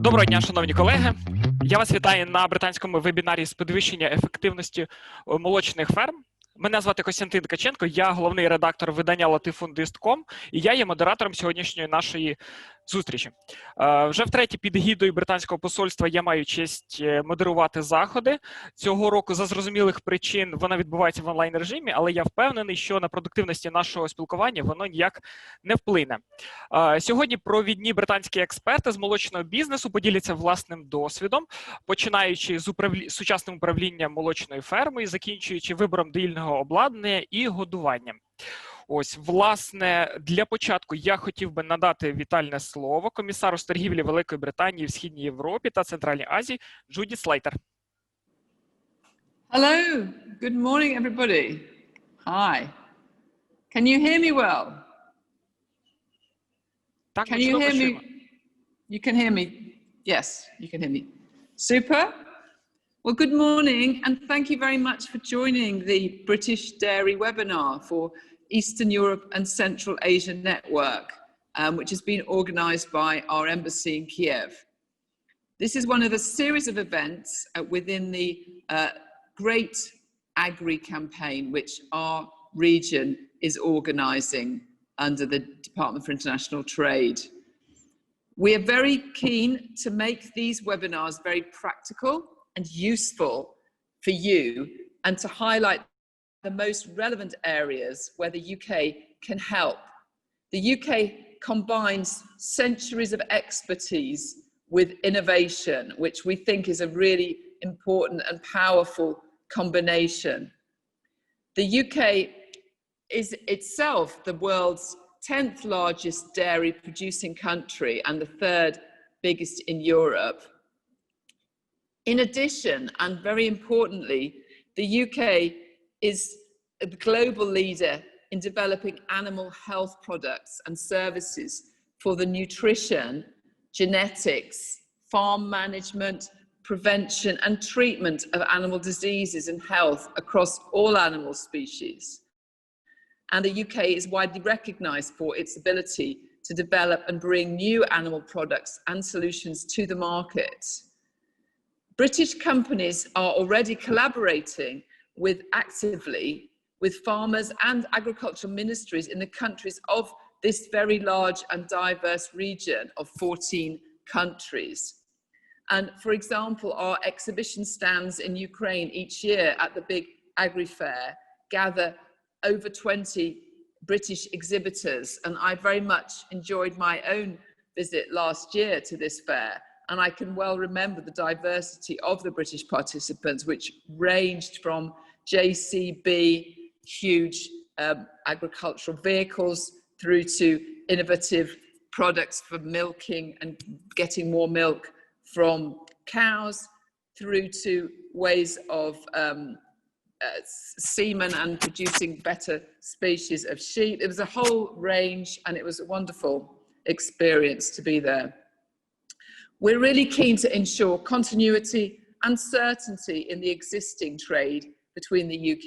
Доброго дня, шановні колеги. Я вас вітаю на британському вебінарі з підвищення ефективності молочних ферм. Мене звати Костянтин Ткаченко, я головний редактор видання latifundist.com і я є модератором сьогоднішньої нашої зустрічі. Вже втретє під гідою британського посольства я маю честь модерувати заходи. Цього року за зрозумілих причин вона відбувається в онлайн-режимі, але я впевнений, що на продуктивності нашого спілкування воно ніяк не вплине. Сьогодні провідні британські експерти з молочного бізнесу поділяться власним досвідом, починаючи з сучасним управлінням молочною фермою, закінчуючи вибором доїльного обладнання і годуванням. Ось, власне, для початку я хотів би надати вітальне слово комісару з торгівлі Великої Британії в Східній Європі та Центральній Азії Джудіт Слейтер. Hello, good morning everybody. Hi. Can you hear me well? Can you hear me? You can hear me? Yes, you can hear me. Super. Well, good morning and thank you very much for joining the British Dairy webinar for Eastern Europe and Central Asia Network, which has been organized by our embassy in Kiev. This is one of a series of events within the Great Agri campaign, which our region is organizing under the Department for International Trade. We are very keen to make these webinars very practical and useful for you and to highlight the most relevant areas where the UK can help. The UK combines centuries of expertise with innovation, which we think is a really important and powerful combination. The UK is itself the world's 10th largest dairy producing country and the third biggest in Europe. In addition, and very importantly, the UK is a global leader in developing animal health products and services for the nutrition, genetics, farm management, prevention and treatment of animal diseases and health across all animal species. And the UK is widely recognised for its ability to develop and bring new animal products and solutions to the market. British companies are already collaborating actively with farmers and agricultural ministries in the countries of this very large and diverse region of 14 countries. And for example, our exhibition stands in Ukraine each year at the big agri-fair gather over 20 British exhibitors, and I very much enjoyed my own visit last year to this fair, and I can well remember the diversity of the British participants, which ranged from JCB, huge agricultural vehicles, through to innovative products for milking and getting more milk from cows, through to ways of semen and producing better species of sheep. It was a whole range and it was a wonderful experience to be there. We're really keen to ensure continuity and certainty in the existing trade between the UK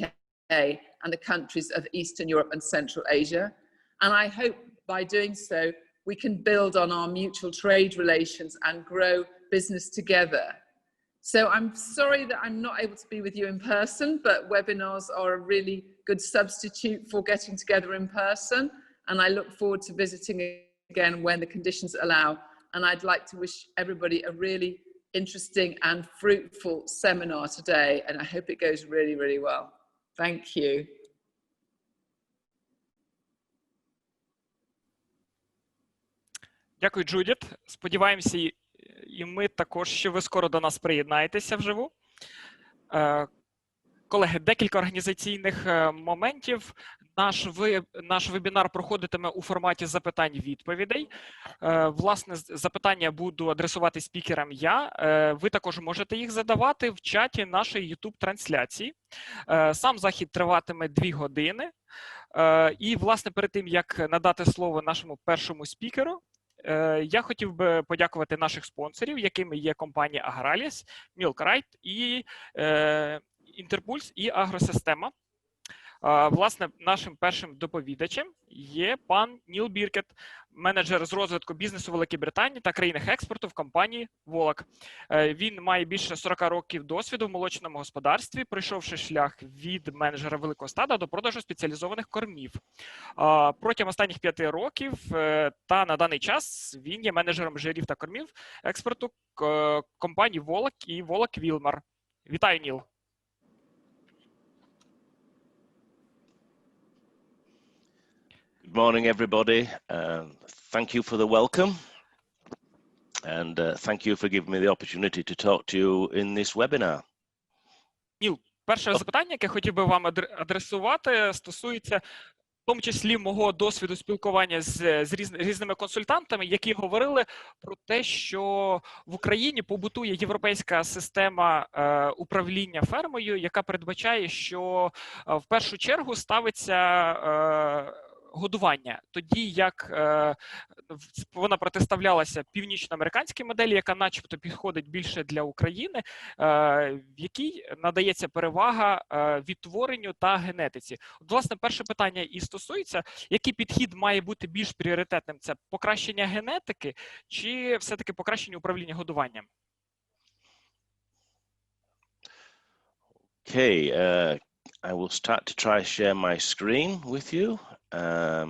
and the countries of Eastern Europe and Central Asia. And I hope by doing so, we can build on our mutual trade relations and grow business together. So I'm sorry that I'm not able to be with you in person, but webinars are a really good substitute for getting together in person. And I look forward to visiting again when the conditions allow. And I'd like to wish everybody a really interesting and fruitful seminar today. And I hope it goes really, really well. Thank you. Дякую, Джудіт. Сподіваємося, і ми також, що ви скоро до нас приєднаєтеся вживу. Колеги, декілька організаційних моментів. Наш вебінар проходитиме у форматі запитань-відповідей. Власне, запитання буду адресувати спікерам я. Ви також можете їх задавати в чаті нашої YouTube-трансляції. Сам захід триватиме 2 години. І, власне, перед тим, як надати слово нашому першому спікеру, я хотів би подякувати наших спонсорів, якими є компанія Agralis, Milkrite і Interpulse і Агросистема. Власне, нашим першим доповідачем є пан Ніл Біркет, менеджер з розвитку бізнесу Великій Британії та країнах експорту в компанії Volac. Він має більше 40 років досвіду в молочному господарстві, пройшовши шлях від менеджера великого стада до продажу спеціалізованих кормів. Протягом останніх 5 років та на даний час він є менеджером жирів та кормів експорту компанії Volac і Volac Wilmar. Вітаю, Ніл! Good morning, everybody. Thank you for the welcome, and thank you for giving me the opportunity to talk to you in this webinar. Ніл, перше запитання, яке хотів би вам адресувати, стосується в тому числі мого досвіду спілкування з різними консультантами, які говорили про те, що в Україні побутує європейська система управління фермою, яка передбачає, що в першу чергу ставиться годування, тоді як вона протиставлялася північноамериканській моделі, яка начебто підходить більше для України, в якій надається перевага відтворенню та генетиці. От, власне, перше питання і стосується, який підхід має бути більш пріоритетним? Це покращення генетики чи все-таки покращення управління годуванням? Okay, I will start to try share my screen with you. Let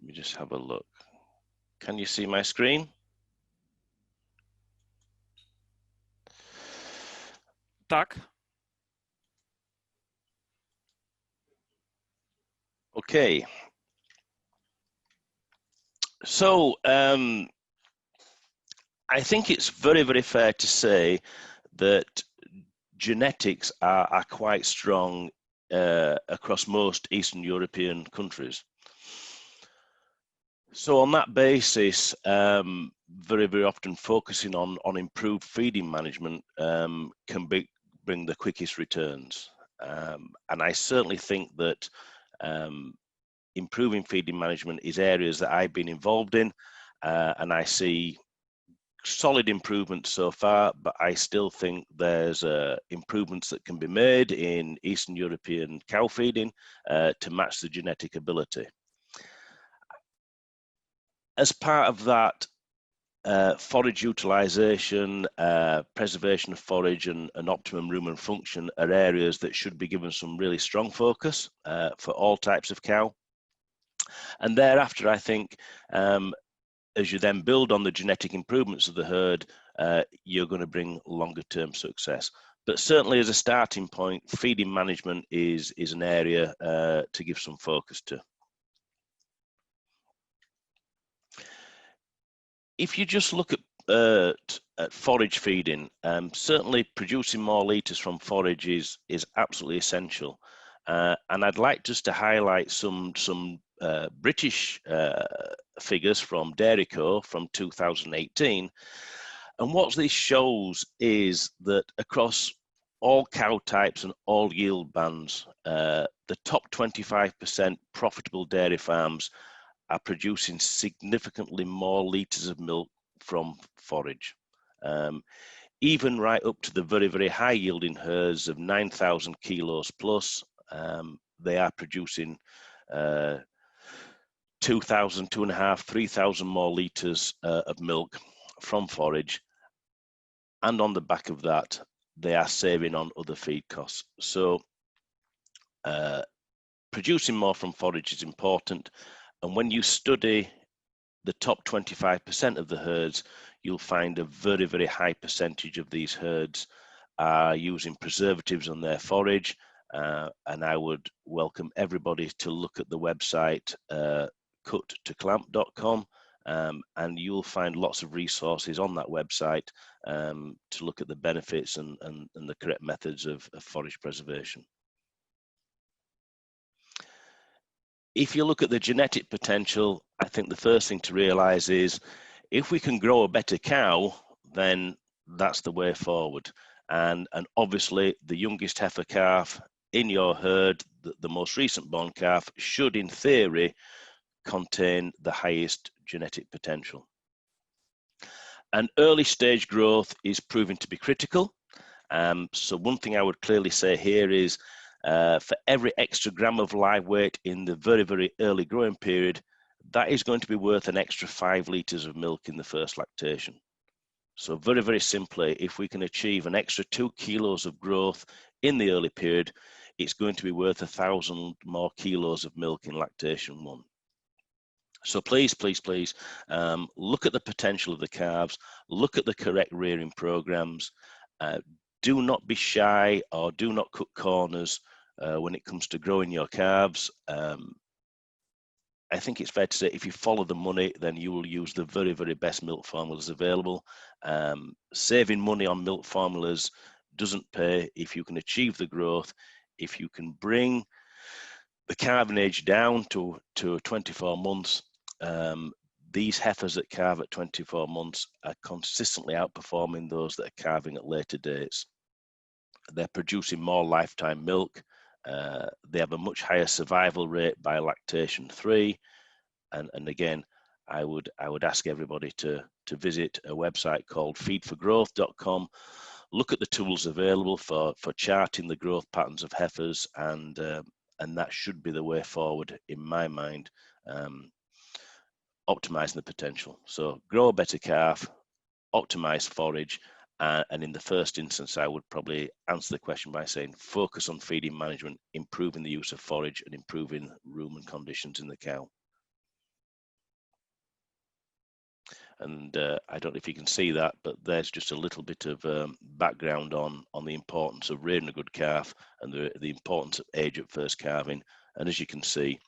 me just have a look. Can you see my screen? Так. Okay. So, I think it's very, very fair to say that genetics are quite strong across most Eastern European countries. So on that basis, very, very often focusing on improved feeding management can bring the quickest returns. And I certainly think that improving feeding management is areas that I've been involved in, and I see solid improvements so far, but I still think there's improvements that can be made in Eastern European cow feeding to match the genetic ability. As part of that, forage utilization, preservation of forage and optimum rumen function are areas that should be given some really strong focus for all types of cow. And thereafter, I think, as you then build on the genetic improvements of the herd, you're going to bring longer term success. But certainly as a starting point, feeding management is an area to give some focus to. If you just look at forage feeding, certainly producing more litres from forage is absolutely essential. And I'd like just to highlight some British figures from Dairyco from 2018. And what this shows is that across all cow types and all yield bands, the top 25% profitable dairy farms are producing significantly more litres of milk from forage. Even right up to the very, very high yielding herds of 9,000 kilos plus, they are producing 2,000, 2,500, 3,000 more litres of milk from forage. And on the back of that, they are saving on other feed costs. So producing more from forage is important. And when you study the top 25% of the herds, you'll find a very, very high percentage of these herds are using preservatives on their forage. And I would welcome everybody to look at the website cuttoclamp.com, and you'll find lots of resources on that website to look at the benefits and the correct methods of forage preservation. If you look at the genetic potential, I think the first thing to realize is if we can grow a better cow, then that's the way forward. And obviously the youngest heifer calf in your herd, the most recent born calf, should in theory contain the highest genetic potential. And early stage growth is proving to be critical. So one thing I would clearly say here is for every extra gram of live weight in the very, very early growing period, that is going to be worth an extra 5 litres of milk in the first lactation. So very, very simply, if we can achieve an extra 2 kilos of growth in the early period, it's going to be worth 1,000 more kilos of milk in lactation 1. So please, please, please, look at the potential of the calves, look at the correct rearing programs. Do not be shy or do not cut corners when it comes to growing your calves. I think it's fair to say if you follow the money, then you will use the very, very best milk formulas available. Saving money on milk formulas doesn't pay if you can achieve the growth, if you can bring the calving age down to 24 months. These heifers that calve at 24 months are consistently outperforming those that are calving at later dates. They're producing more lifetime milk. They have a much higher survival rate by lactation 3. And again, I would ask everybody to visit a website called feedforgrowth.com. Look at the tools available for charting the growth patterns of heifers, and that should be the way forward in my mind, optimizing the potential. So grow a better calf, optimize forage, and in the first instance, I would probably answer the question by saying focus on feeding management, improving the use of forage and improving rumen conditions in the cow. And I don't know if you can see that, but there's just a little bit of background on the importance of rearing a good calf and the importance of age at first calving. And as you can see,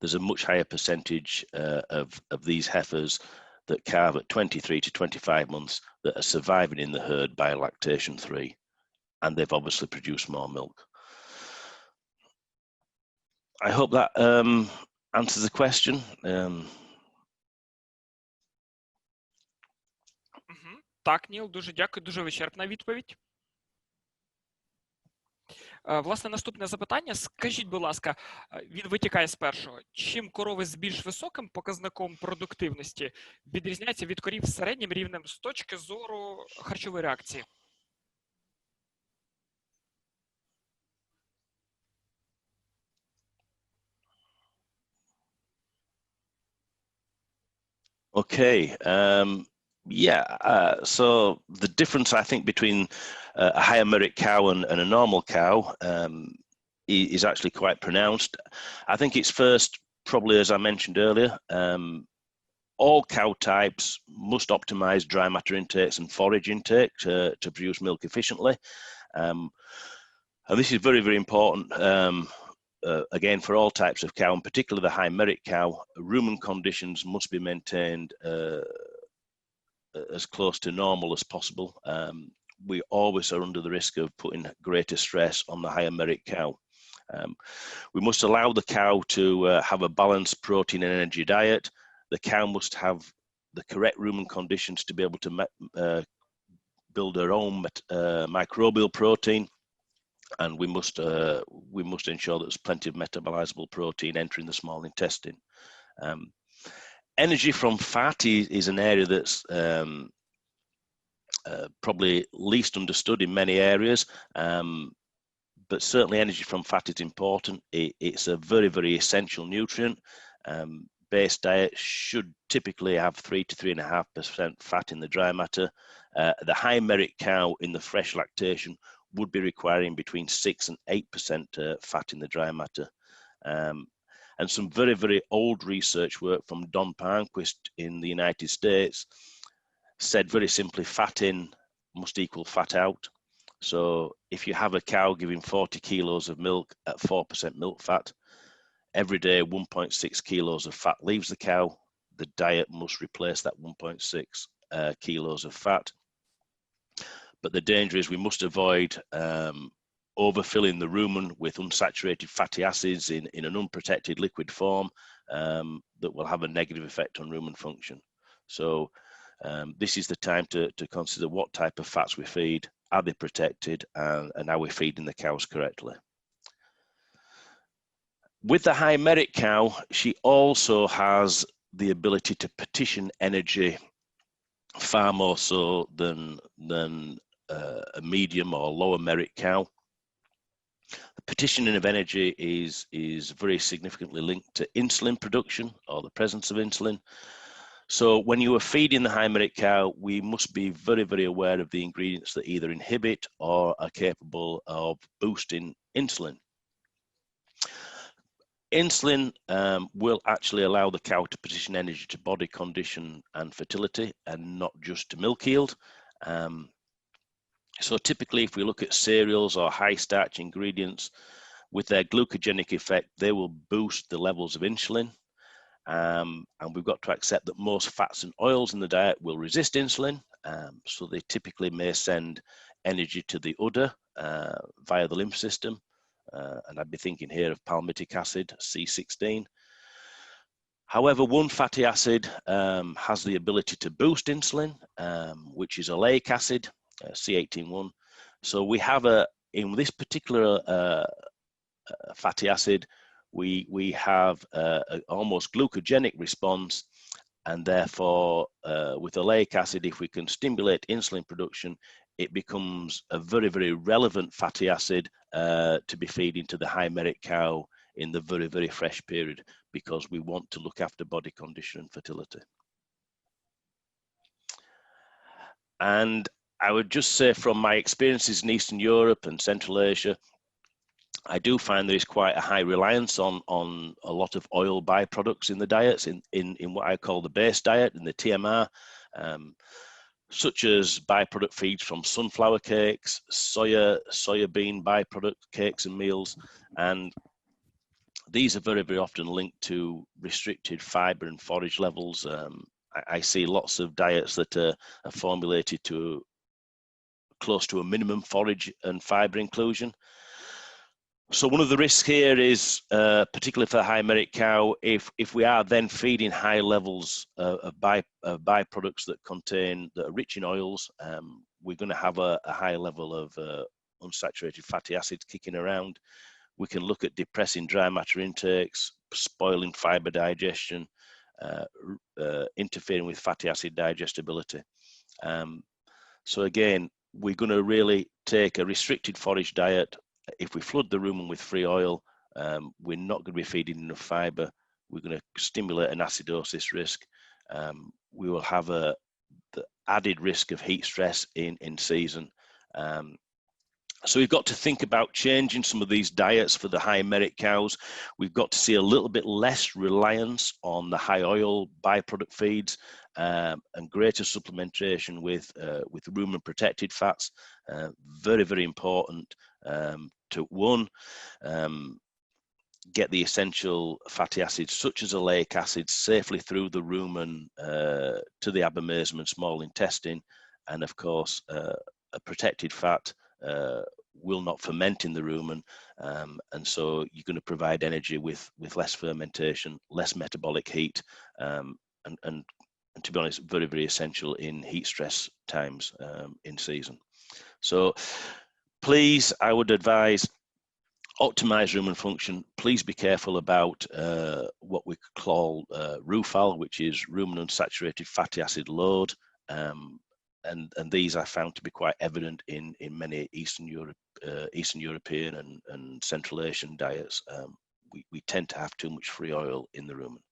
there's a much higher percentage of these heifers that calve at 23 to 25 months that are surviving in the herd by lactation 3, and they've obviously produced more milk. I hope that answers the question. Так, Ніл, дуже дякую, дуже вичерпна відповідь. Власне, наступне запитання. Скажіть, будь ласка, він витікає з першого. Чим корови з більш високим показником продуктивності відрізняються від корів з середнім рівнем з точки зору харчової реакції? Okay. So the difference, I think, between a higher merit cow and a normal cow is actually quite pronounced. I think it's first, probably as I mentioned earlier, all cow types must optimize dry matter intakes and forage intake to produce milk efficiently. And this is very, very important. Again, for all types of cow, and particularly the high merit cow, rumen conditions must be maintained as close to normal as possible. We always are under the risk of putting greater stress on the higher merit cow. We must allow the cow to have a balanced protein and energy diet. The cow must have the correct rumen conditions to be able to build her own microbial protein, and we must ensure that there's plenty of metabolizable protein entering the small intestine. Energy from fat is an area that's probably least understood in many areas, but certainly energy from fat is important. It's a very, very essential nutrient. Base diet should typically have 3 to 3.5% fat in the dry matter. The high merit cow in the fresh lactation would be requiring between 6 and 8% fat in the dry matter. And some very, very old research work from Don Palmquist in the United States said very simply, fat in must equal fat out. So if you have a cow giving 40 kilos of milk at 4% milk fat, every day 1.6 kilos of fat leaves the cow. The diet must replace that 1.6 kilos of fat. But the danger is we must avoid overfilling the rumen with unsaturated fatty acids in an unprotected liquid form that will have a negative effect on rumen function. So this is the time to consider what type of fats we feed, are they protected, and are we feeding the cows correctly. With the high merit cow, she also has the ability to partition energy far more so than a medium or lower merit cow. The partitioning of energy is very significantly linked to insulin production or the presence of insulin. So when you are feeding the high merit cow, we must be very, very aware of the ingredients that either inhibit or are capable of boosting insulin. Insulin will actually allow the cow to partition energy to body condition and fertility, and not just to milk yield. So typically, if we look at cereals or high starch ingredients, with their glucogenic effect, they will boost the levels of insulin. And we've got to accept that most fats and oils in the diet will resist insulin. So they typically may send energy to the udder via the lymph system. And I'd be thinking here of palmitic acid, C16. However, one fatty acid has the ability to boost insulin, which is oleic acid, C18-1. So we have in this particular fatty acid, we have a almost glucogenic response, and therefore with oleic acid, if we can stimulate insulin production, it becomes a very, very relevant fatty acid to be feeding to the high merit cow in the very, very fresh period, because we want to look after body condition and fertility. And I would just say, from my experiences in Eastern Europe and Central Asia, I do find there is quite a high reliance on a lot of oil byproducts in the diets, in what I call the base diet, in the TMR, such as byproduct feeds from sunflower cakes, soya bean byproduct cakes and meals. And these are very, very often linked to restricted fiber and forage levels. I see lots of diets that are formulated to close to a minimum forage and fiber inclusion. So one of the risks here is, particularly for the high merit cow, if we are then feeding high levels of byproducts that are rich in oils, we're going to have a high level of unsaturated fatty acids kicking around. We can look at depressing dry matter intakes, spoiling fiber digestion, interfering with fatty acid digestibility. So again, we're going to really take a restricted forage diet. If we flood the rumen with free oil, we're not going to be feeding enough fiber. We're going to stimulate an acidosis risk. We will have the added risk of heat stress in season. So we've got to think about changing some of these diets for the high merit cows. We've got to see a little bit less reliance on the high oil byproduct feeds, and greater supplementation with rumen protected fats. Very, very important to get the essential fatty acids such as oleic acid safely through the rumen to the abomasum and small intestine, and of course a protected fat will not ferment in the rumen, and so you're going to provide energy with less fermentation, less metabolic heat, and to be honest, very, very essential in heat stress times in season. So please, I would advise, optimize rumen function. Please be careful about what we call RUFAL, which is rumen unsaturated fatty acid load. And these I found to be quite evident in many Eastern European and Central Asian diets. We tend to have too much free oil in the rumen.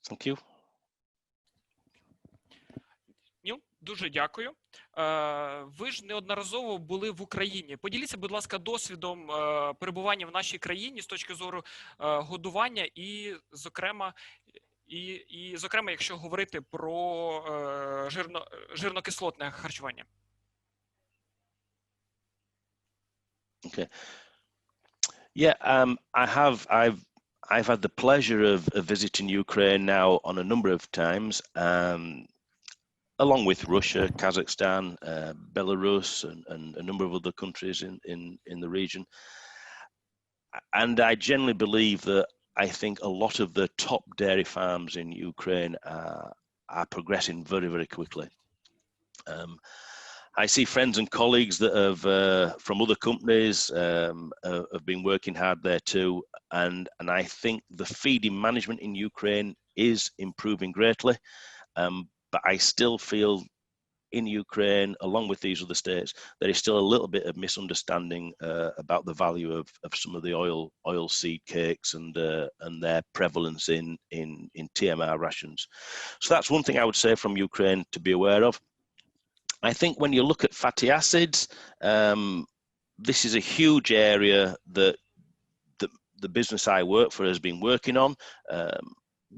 Thank you. Дуже дякую. Ви ж неодноразово були в Україні. Поділіться, будь ласка, досвідом перебування в нашій країні з точки зору годування і, зокрема, якщо говорити про жирно-кислотне харчування. Okay. Yeah, I've had the pleasure of visiting Ukraine now on a number of times, along with Russia, Kazakhstan, Belarus, and a number of other countries in the region. And I generally believe that I think a lot of the top dairy farms in Ukraine are progressing very, very quickly. I see friends and colleagues that have from other companies have been working hard there too, and I think the feeding management in Ukraine is improving greatly, but I still feel in Ukraine, along with these other states, there is still a little bit of misunderstanding about the value of some of the oil seed cakes and their prevalence in TMR rations. So that's one thing I would say from Ukraine to be aware of. I think when you look at fatty acids, this is a huge area that the business I work for has been working on,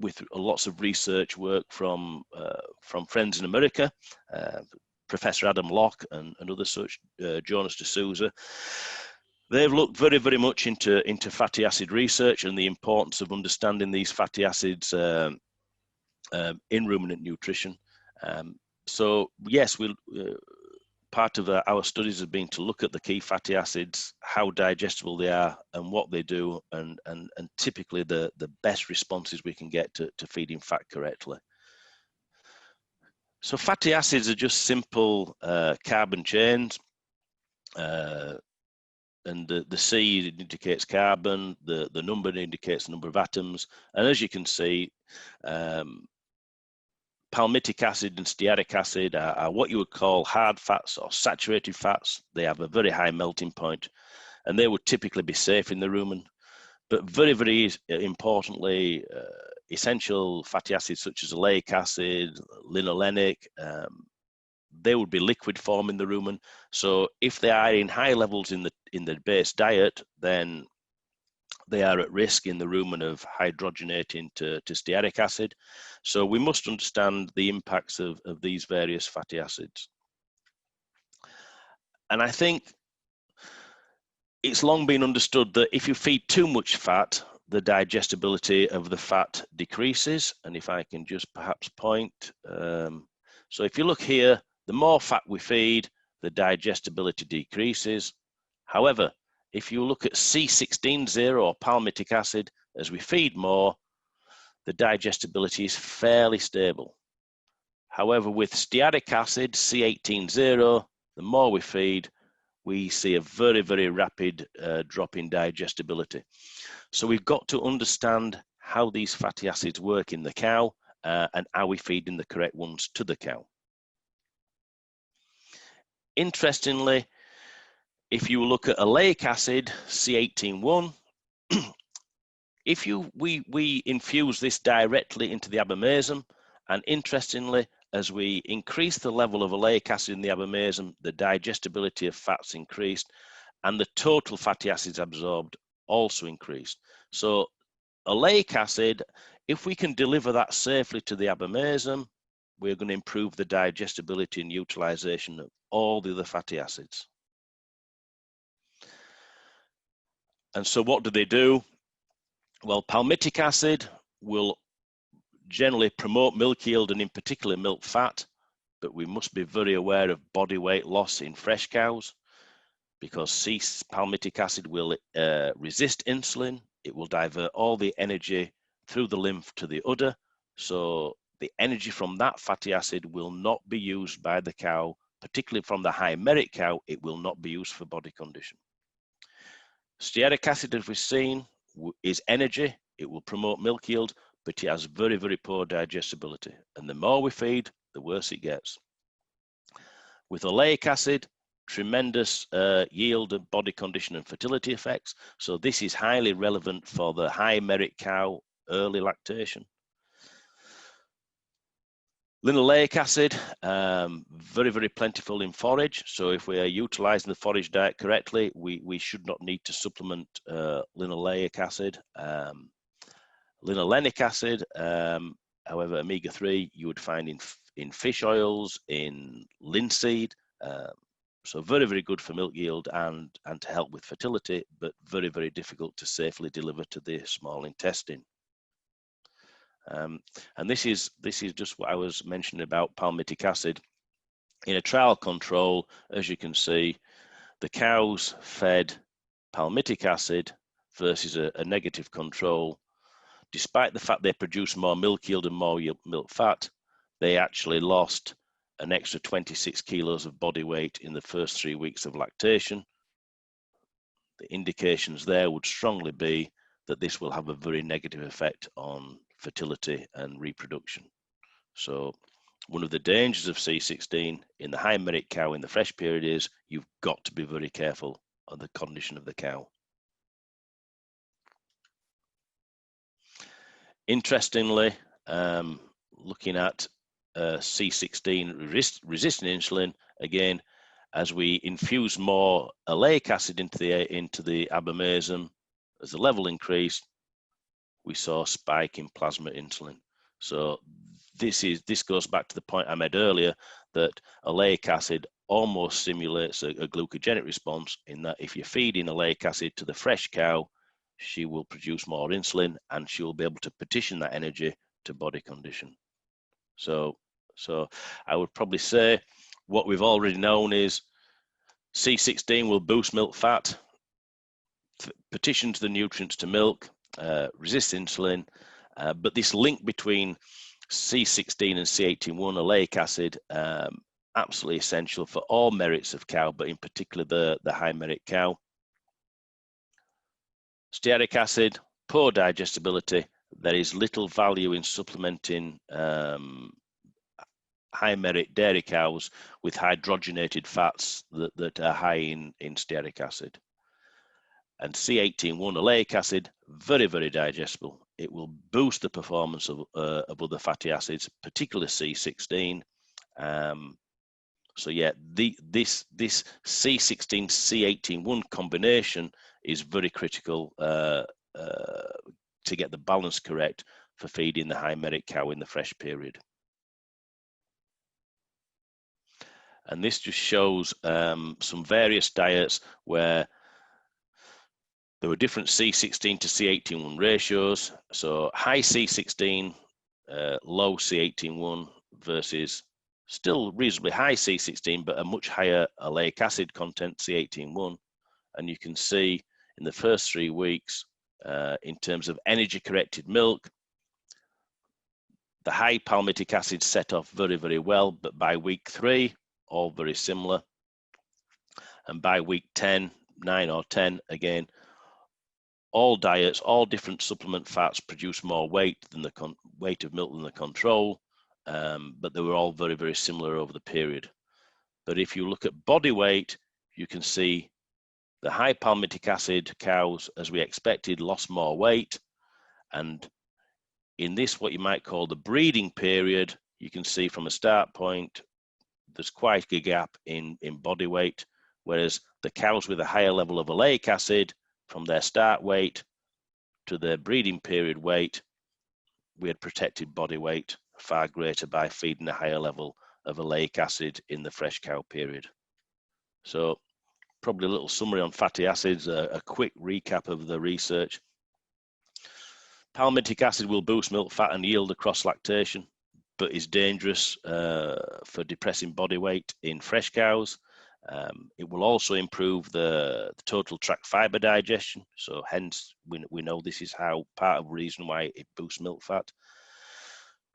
with lots of research work from friends in America, Professor Adam Locke and others such, Jonas de Souza. They've looked very, very much into fatty acid research and the importance of understanding these fatty acids in ruminant nutrition. So yes, part of our studies have been to look at the key fatty acids, how digestible they are and what they do, and typically the best responses we can get to feeding fat correctly. So fatty acids are just simple carbon chains, and the C indicates carbon, the number indicates the number of atoms, and as you can see, palmitic acid and stearic acid are what you would call hard fats or saturated fats. They have a very high melting point, and they would typically be safe in the rumen. But very, very importantly, essential fatty acids such as oleic acid, linoleic, they would be liquid form in the rumen. So if they are in high levels in the base diet, then they are at risk in the rumen of hydrogenating to stearic acid. So we must understand the impacts of these various fatty acids. And I think it's long been understood that if you feed too much fat, the digestibility of the fat decreases. And if I can just perhaps point, so if you look here, the more fat we feed, the digestibility decreases. However, if you look at C16 or palmitic acid, as we feed more, the digestibility is fairly stable. However, with stearic acid, C18 the more we feed, we see a very, very rapid drop in digestibility. So we've got to understand how these fatty acids work in the cow and how we feed in the correct ones to the cow. Interestingly, if you look at oleic acid, C18-1, if we infuse this directly into the abomasum, and interestingly, as we increase the level of oleic acid in the abomasum, the digestibility of fats increased, and the total fatty acids absorbed also increased. So oleic acid, if we can deliver that safely to the abomasum, we're going to improve the digestibility and utilization of all the other fatty acids. And so what do? Well, palmitic acid will generally promote milk yield and in particular milk fat, but we must be very aware of body weight loss in fresh cows because palmitic acid will resist insulin. It will divert all the energy through the lymph to the udder. So the energy from that fatty acid will not be used by the cow, particularly from the high merit cow. It will not be used for body condition. Stearic acid, as we've seen, is energy. It will promote milk yield, but it has very, very poor digestibility. And the more we feed, the worse it gets. With oleic acid, tremendous yield and body condition and fertility effects. So this is highly relevant for the high merit cow, early lactation. Linoleic acid, very, very plentiful in forage. So if we are utilizing the forage diet correctly, we should not need to supplement linoleic acid. Linoleic acid, however, omega-3 you would find in fish oils, in linseed. So very, very good for milk yield and to help with fertility, but very, very difficult to safely deliver to the small intestine. And this is just what I was mentioning about palmitic acid. In a trial control, as you can see, the cows fed palmitic acid versus a negative control. Despite the fact they produced more milk yield and more milk fat, they actually lost an extra 26 kilos of body weight in the first 3 weeks of lactation. The indications there would strongly be that this will have a very negative effect on fertility and reproduction. So one of the dangers of C16 in the high merit cow in the fresh period is you've got to be very careful of the condition of the cow. Interestingly, looking at C16 resistant insulin, again, as we infuse more oleic acid into the abomasum, as the level increased, we saw a spike in plasma insulin. So this goes back to the point I made earlier, that oleic acid almost simulates a glucogenic response, in that if you're feeding oleic acid to the fresh cow, she will produce more insulin and she will be able to partition that energy to body condition. So I would probably say what we've already known is C16 will boost milk fat, partitions the nutrients to milk, resist insulin, but this link between C16 and C18-1 oleic acid, absolutely essential for all merits of cow, but in particular the high merit cow. Stearic acid, poor digestibility. There is little value in supplementing high merit dairy cows with hydrogenated fats that are high in stearic acid. And C18-1 oleic acid, very, very digestible. It will boost the performance of other fatty acids, particularly C16. So yeah, this C16 C18-1 combination is very critical to get the balance correct for feeding the high merit cow in the fresh period. And this just shows some various diets where there were different C16 to C18-1 ratios. So high C16, low C18-1 versus still reasonably high C16, but a much higher oleic acid content, C18-1. And you can see in the first 3 weeks, in terms of energy corrected milk, the high palmitic acid set off very, very well, but by week 3, all very similar. And by week 10, 9 or 10, again, all diets, all different supplement fats produce more weight than the weight of milk than the control, but they were all very, very similar over the period. But if you look at body weight, you can see the high palmitic acid cows, as we expected, lost more weight. And in this, what you might call the breeding period, you can see from a start point, there's quite a gap in body weight, whereas the cows with a higher level of oleic acid, from their start weight to their breeding period weight, we had protected body weight far greater by feeding a higher level of oleic acid in the fresh cow period. So probably a little summary on fatty acids, a quick recap of the research. Palmitic acid will boost milk fat and yield across lactation, but is dangerous for depressing body weight in fresh cows. It will also improve the total tract fiber digestion. So hence, we know this is part of the reason why it boosts milk fat.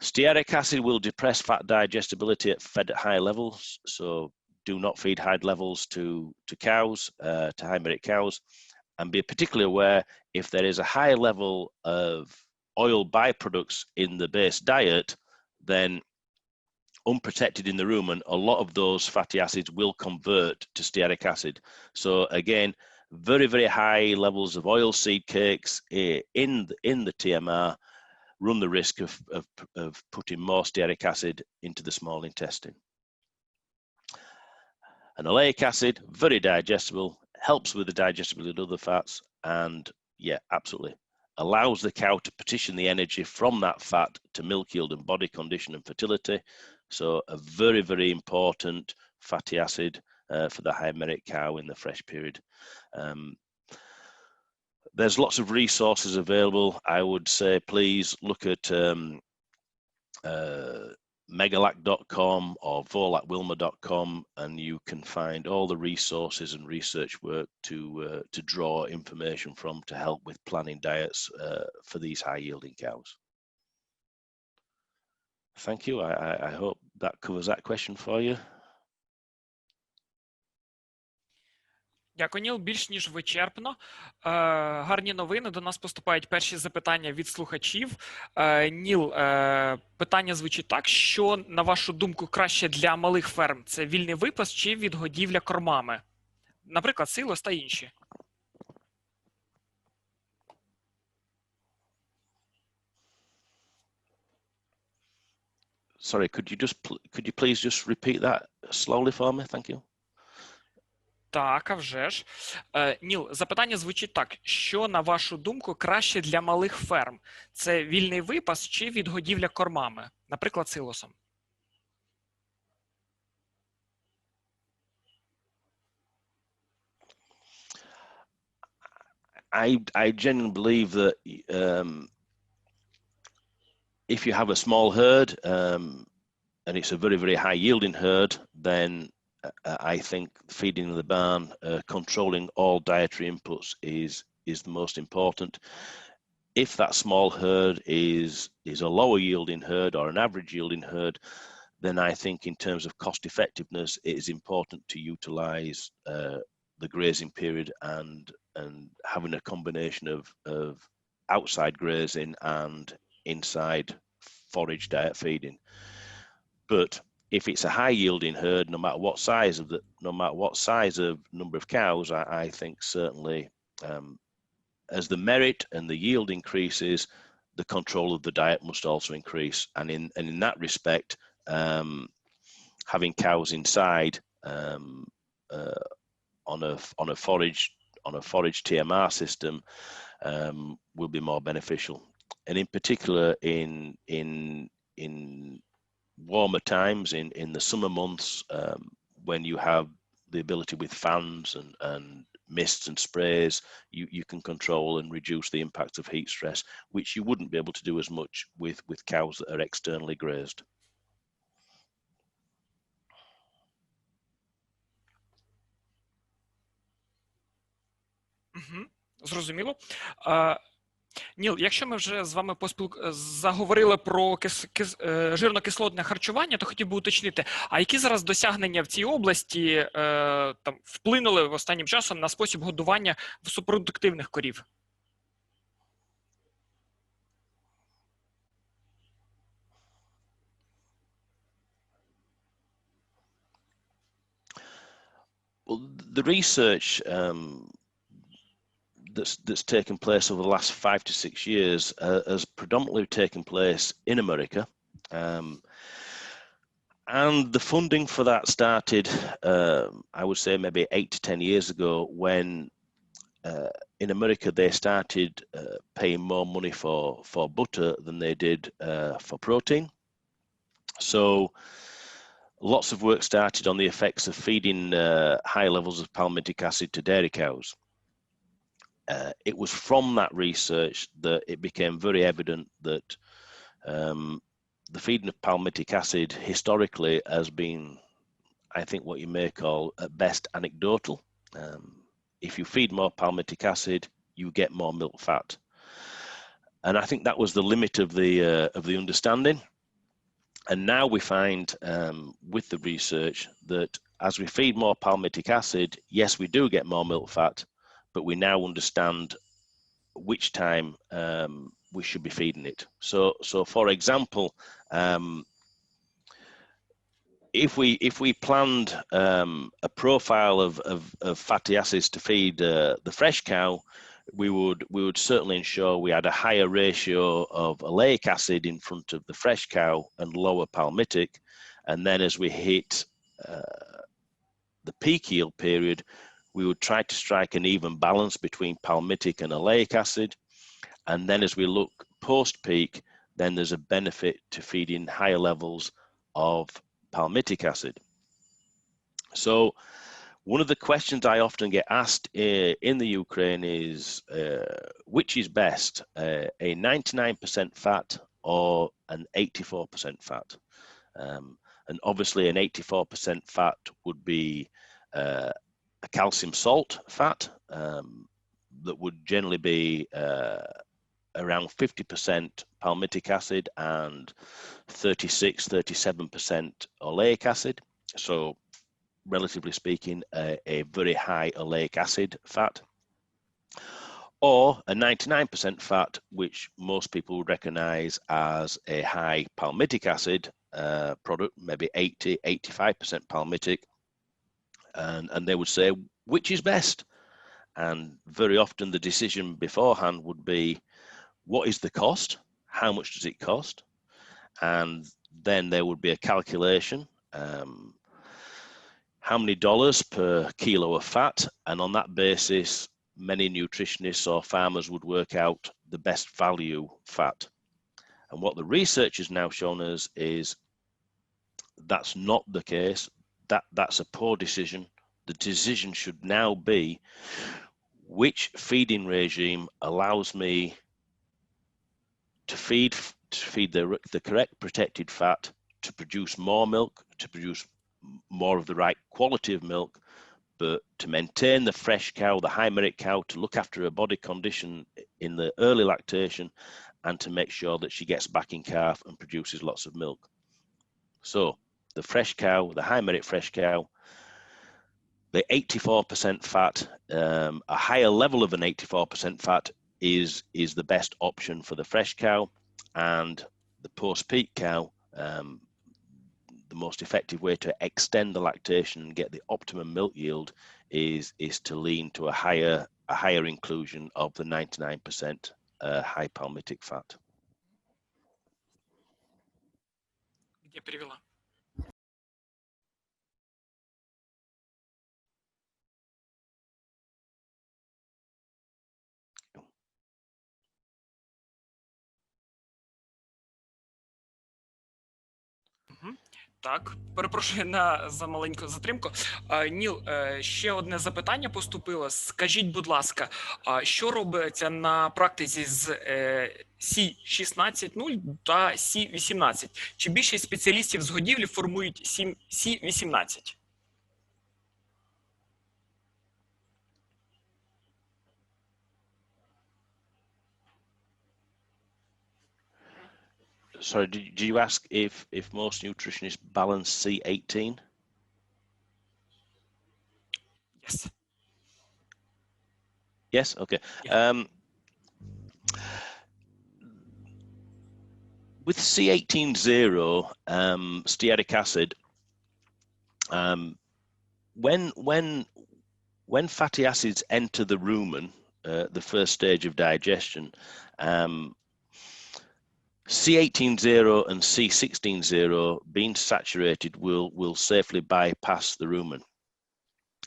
Stearic acid will depress fat digestibility fed at high levels. So do not feed high levels to cows, to high merit cows, and be particularly aware if there is a high level of oil byproducts in the base diet, then unprotected in the rumen, a lot of those fatty acids will convert to stearic acid. So again, very, very high levels of oil seed cakes in the TMR run the risk of putting more stearic acid into the small intestine. And oleic acid, very digestible, helps with the digestibility of other fats, and yeah, absolutely allows the cow to partition the energy from that fat to milk yield and body condition and fertility. So a very, very important fatty acid for the high merit cow in the fresh period. There's lots of resources available. I would say please look at megalac.com or volacwilma.com, and you can find all the resources and research work to draw information from to help with planning diets for these high yielding cows. Thank you. I hope that covers that question for you. Дякую, Ніл. Більш ніж вичерпно. Гарні новини. До нас поступають перші запитання від слухачів. Ніл, питання звучить так. Що, на вашу думку, краще для малих ферм? Це вільний випас чи відгодівля кормами? Наприклад, силос та інші. Sorry, could you please just repeat that slowly for me? Thank you. Так, а вже ж. Ніл, запитання звучить так. Що, на вашу думку, краще для малих ферм? Це вільний випас чи відгодівля кормами? Наприклад, силосом. I genuinely believe that if you have a small herd and it's a very, very high yielding herd, then I think feeding in the barn, controlling all dietary inputs is the most important. If that small herd is a lower yielding herd or an average yielding herd, then I think in terms of cost effectiveness, it is important to utilize the grazing period and having a combination of outside grazing and inside forage diet feeding. But if it's a high yielding herd, no matter what size of number of cows, I think certainly as the merit and the yield increases, the control of the diet must also increase. And in that respect, having cows inside on a forage TMR system will be more beneficial. And in particular in warmer times, in the summer months, when you have the ability with fans and mists and sprays, you can control and reduce the impacts of heat stress, which you wouldn't be able to do as much with cows that are externally grazed. Зрозуміло. Ніл, якщо ми вже з вами заговорили про жирно-кислотне харчування, то хотів би уточнити, а які зараз досягнення в цій області вплинули останнім часом на спосіб годування супродуктивних корів? Well, the research that's taken place over the last 5 to 6 years has predominantly taken place in America. And the funding for that started, I would say maybe 8 to 10 years ago, when in America they started paying more money for butter than they did for protein. So lots of work started on the effects of feeding high levels of palmitic acid to dairy cows. It was from that research that it became very evident that the feeding of palmitic acid historically has been, I think, what you may call at best anecdotal. If you feed more palmitic acid, you get more milk fat, and I think that was the limit of the understanding. And now we find with the research that as we feed more palmitic acid, yes, we do get more milk fat, but we now understand which time we should be feeding it. So for example, if we planned a profile of fatty acids to feed the fresh cow, we would certainly ensure we had a higher ratio of oleic acid in front of the fresh cow and lower palmitic. And then as we hit the peak yield period, we would try to strike an even balance between palmitic and oleic acid. And then as we look post-peak, then there's a benefit to feeding higher levels of palmitic acid. So one of the questions I often get asked in the Ukraine is, which is best, a 99% fat or an 84% fat? And obviously an 84% fat would be a calcium salt fat that would generally be around 50% palmitic acid and 37% oleic acid. So relatively speaking, a very high oleic acid fat, or a 99% fat, which most people would recognize as a high palmitic acid product, maybe 85% palmitic. And they would say, which is best? And very often the decision beforehand would be, what is the cost? How much does it cost? And then there would be a calculation, how many dollars per kilo of fat? And on that basis, many nutritionists or farmers would work out the best value fat. And what the research has now shown us is that's not the case. That's a poor decision. The decision should now be, which feeding regime allows me to feed the correct protected fat, to produce more milk, to produce more of the right quality of milk, but to maintain the fresh cow, the high merit cow, to look after her body condition in the early lactation, and to make sure that she gets back in calf and produces lots of milk. So the fresh cow, the high merit fresh cow, the 84% fat, a higher level of an 84% fat is the best option for the fresh cow, and the post-peak cow, the most effective way to extend the lactation and get the optimum milk yield is to lean to a higher inclusion of the 99% high palmitic fat. Где перевела? Так, перепрошую за маленьку затримку. Ніл, ще одне запитання поступило. Скажіть, будь ласка, що робиться на практиці з C16 та C18? Чи більшість спеціалістів з годівлі формують C18? Sorry, did you ask if most nutritionists balance C18? Yes. Yes, okay. Yeah. With C18-0, stearic acid, when fatty acids enter the rumen, the first stage of digestion, C18-0 and C16-0 being saturated will safely bypass the rumen.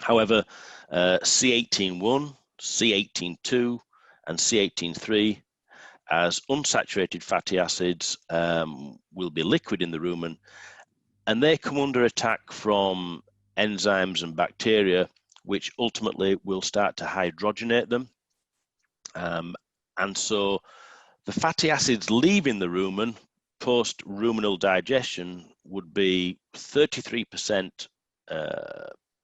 However, C18-1, C18-2 and C18-3 as unsaturated fatty acids will be liquid in the rumen, and they come under attack from enzymes and bacteria, which ultimately will start to hydrogenate them. And so the fatty acids leaving the rumen post-ruminal digestion would be 33%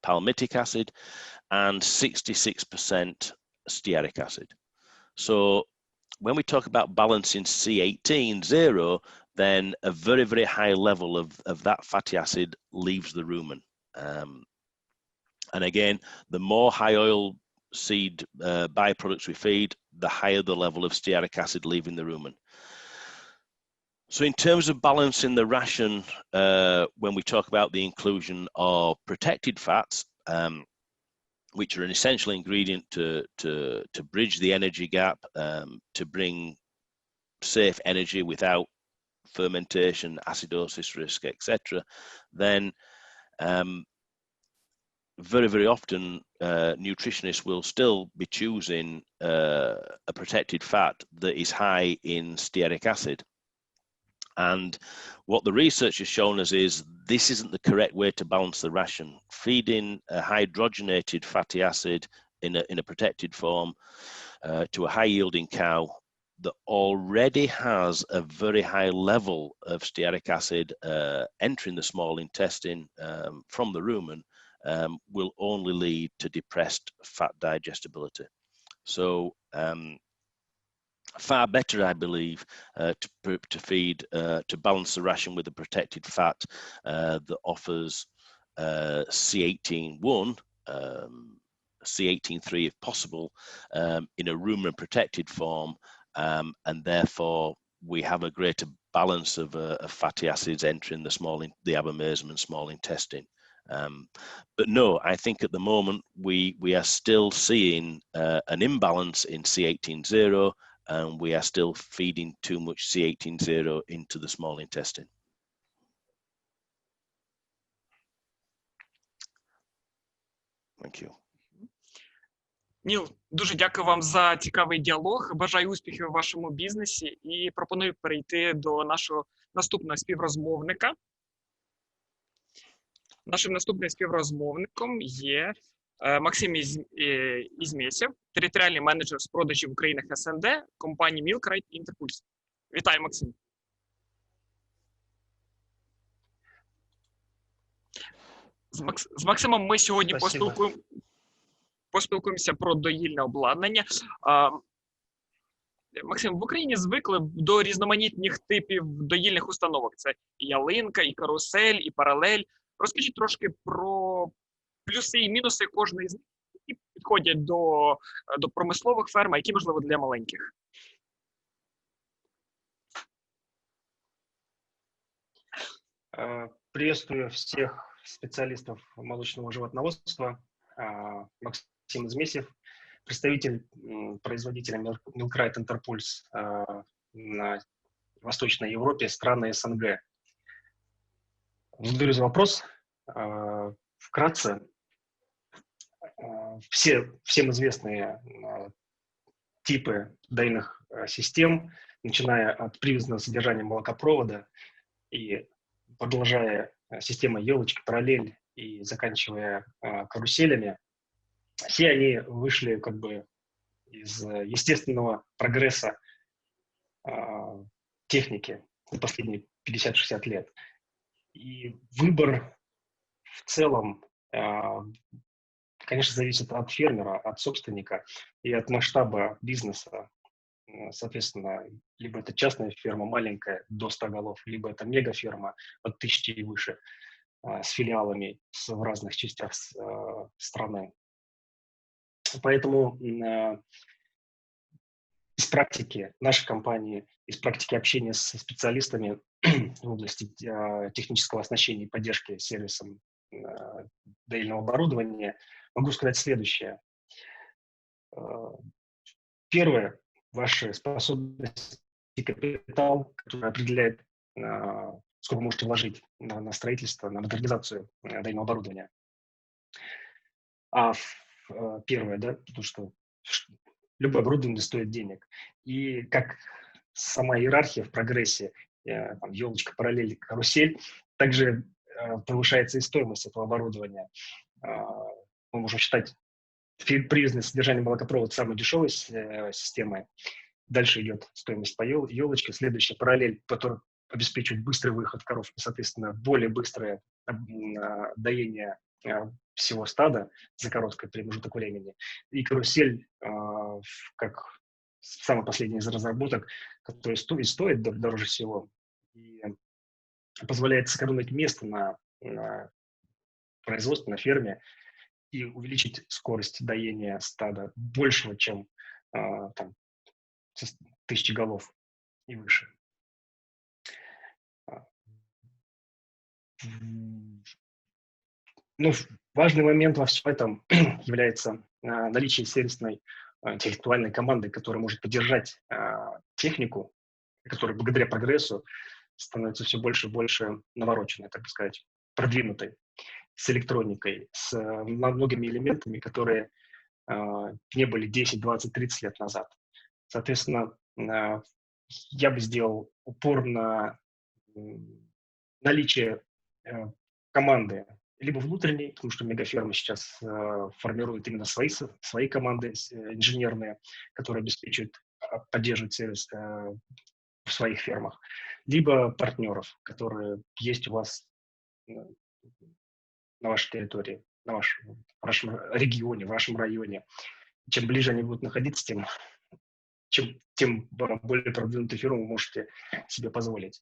palmitic acid and 66% stearic acid. So when we talk about balancing C18-0, then a very, very high level of that fatty acid leaves the rumen. And again, the more high oil seed byproducts we feed, the higher the level of stearic acid leaving the rumen. So in terms of balancing the ration, when we talk about the inclusion of protected fats, which are an essential ingredient to bridge the energy gap, to bring safe energy without fermentation, acidosis risk, etc., then very, very often nutritionists will still be choosing a protected fat that is high in stearic acid. And what the research has shown us is this isn't the correct way to balance the ration. Feeding a hydrogenated fatty acid in a protected form to a high yielding cow that already has a very high level of stearic acid entering the small intestine from the rumen will only lead to depressed fat digestibility. So far better, I believe, to feed, to balance the ration with a protected fat that offers C18.1, C18.3 if possible, in a rumen protected form, and therefore we have a greater balance of fatty acids entering the abomasum and small intestine. But no, I think at the moment we are still seeing an imbalance in C18.0, and we are still feeding too much C18.0 into the small intestine. Thank you. Ніл, дуже дякую вам за цікавий діалог. Бажаю успіхів у вашому бізнесі і пропоную перейти до нашого наступного співрозмовника. Нашим наступним співрозмовником є Максим Izmesyev, територіальний менеджер з продажів в країнах СНД компанії Linoleic Acid. Вітаю, Максим. З Максимом ми сьогодні поспілкуємося про доїльне обладнання. Максим, в Україні звикли до різноманітних типів доїльних установок. Це і ялинка, і карусель, і паралель. Розкажіть трошки про плюси і мінуси кожної з них, які підходять до промислових ферм, а які, можливо, для маленьких. Приветствую всех специалистов молочного животноводства. Maxim Izmesyev, представитель производителя Milkrite Interpulse на Восточной Европе, страны СНГ. Задаю вопрос. Вкратце, всем известные типы доильных систем, начиная от привязанного содержания молокопровода и продолжая системой елочки, параллель и заканчивая каруселями, все они вышли как бы из естественного прогресса техники за последние 50-60 лет. И выбор в целом, конечно, зависит от фермера, от собственника и от масштаба бизнеса. Соответственно, либо это частная ферма маленькая, до 100 голов, либо это мегаферма от 1000 и выше, с филиалами в разных частях страны. Поэтому из практики нашей компании, из практики общения с специалистами в области технического оснащения и поддержки сервисом доильного оборудования, могу сказать следующее. Первое, ваши способности и капитал, который определяет, сколько можете вложить на строительство, на модернизацию доильного оборудования. Первое, да, потому что любое оборудование стоит денег. И как сама иерархия в прогрессе, там, елочка, параллель, карусель, также повышается и стоимость этого оборудования. Мы можем считать привязанное содержание молокопровода самой дешевой системой. Дальше идет стоимость по елочке. Следующая параллель, которая обеспечивает быстрый выход коров и, соответственно, более быстрое доение всего стада за короткий промежуток времени. И карусель, как самый последний из разработок, который стоит дороже всего и позволяет сэкономить место на производстве, на ферме и увеличить скорость доения стада большего, чем там, 1000 голов и выше. Ну, важный момент во всем этом является наличие сервисной интеллектуальной команды, которая может поддержать технику, которая благодаря прогрессу становится все больше и больше навороченной, так сказать, продвинутой, с электроникой, с многими элементами, которые не были 10, 20, 30 лет назад. Соответственно, я бы сделал упор на наличие команды, либо внутренней, потому что мегафермы сейчас формируют именно свои команды инженерные, которые обеспечивают, поддерживают сервис в своих фермах, либо партнеров, которые есть у вас на вашей территории, в вашем регионе, в вашем районе. Чем ближе они будут находиться, тем более продвинутый фирму вы можете себе позволить.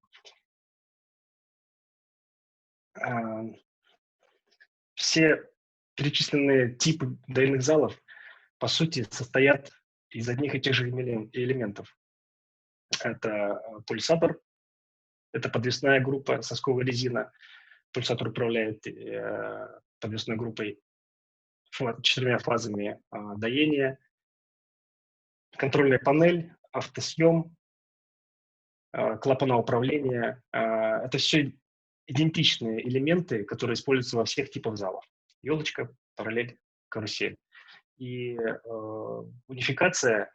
Все перечисленные типы доильных залов, по сути, состоят из одних и тех же элементов. Это пульсатор, это подвесная группа, сосковая резина. Пульсатор управляет подвесной группой 4 фазами доения. Контрольная панель, автосъем, клапана управления. Это все идентичные элементы, которые используются во всех типах залов. Елочка, параллель, карусель. И унификация,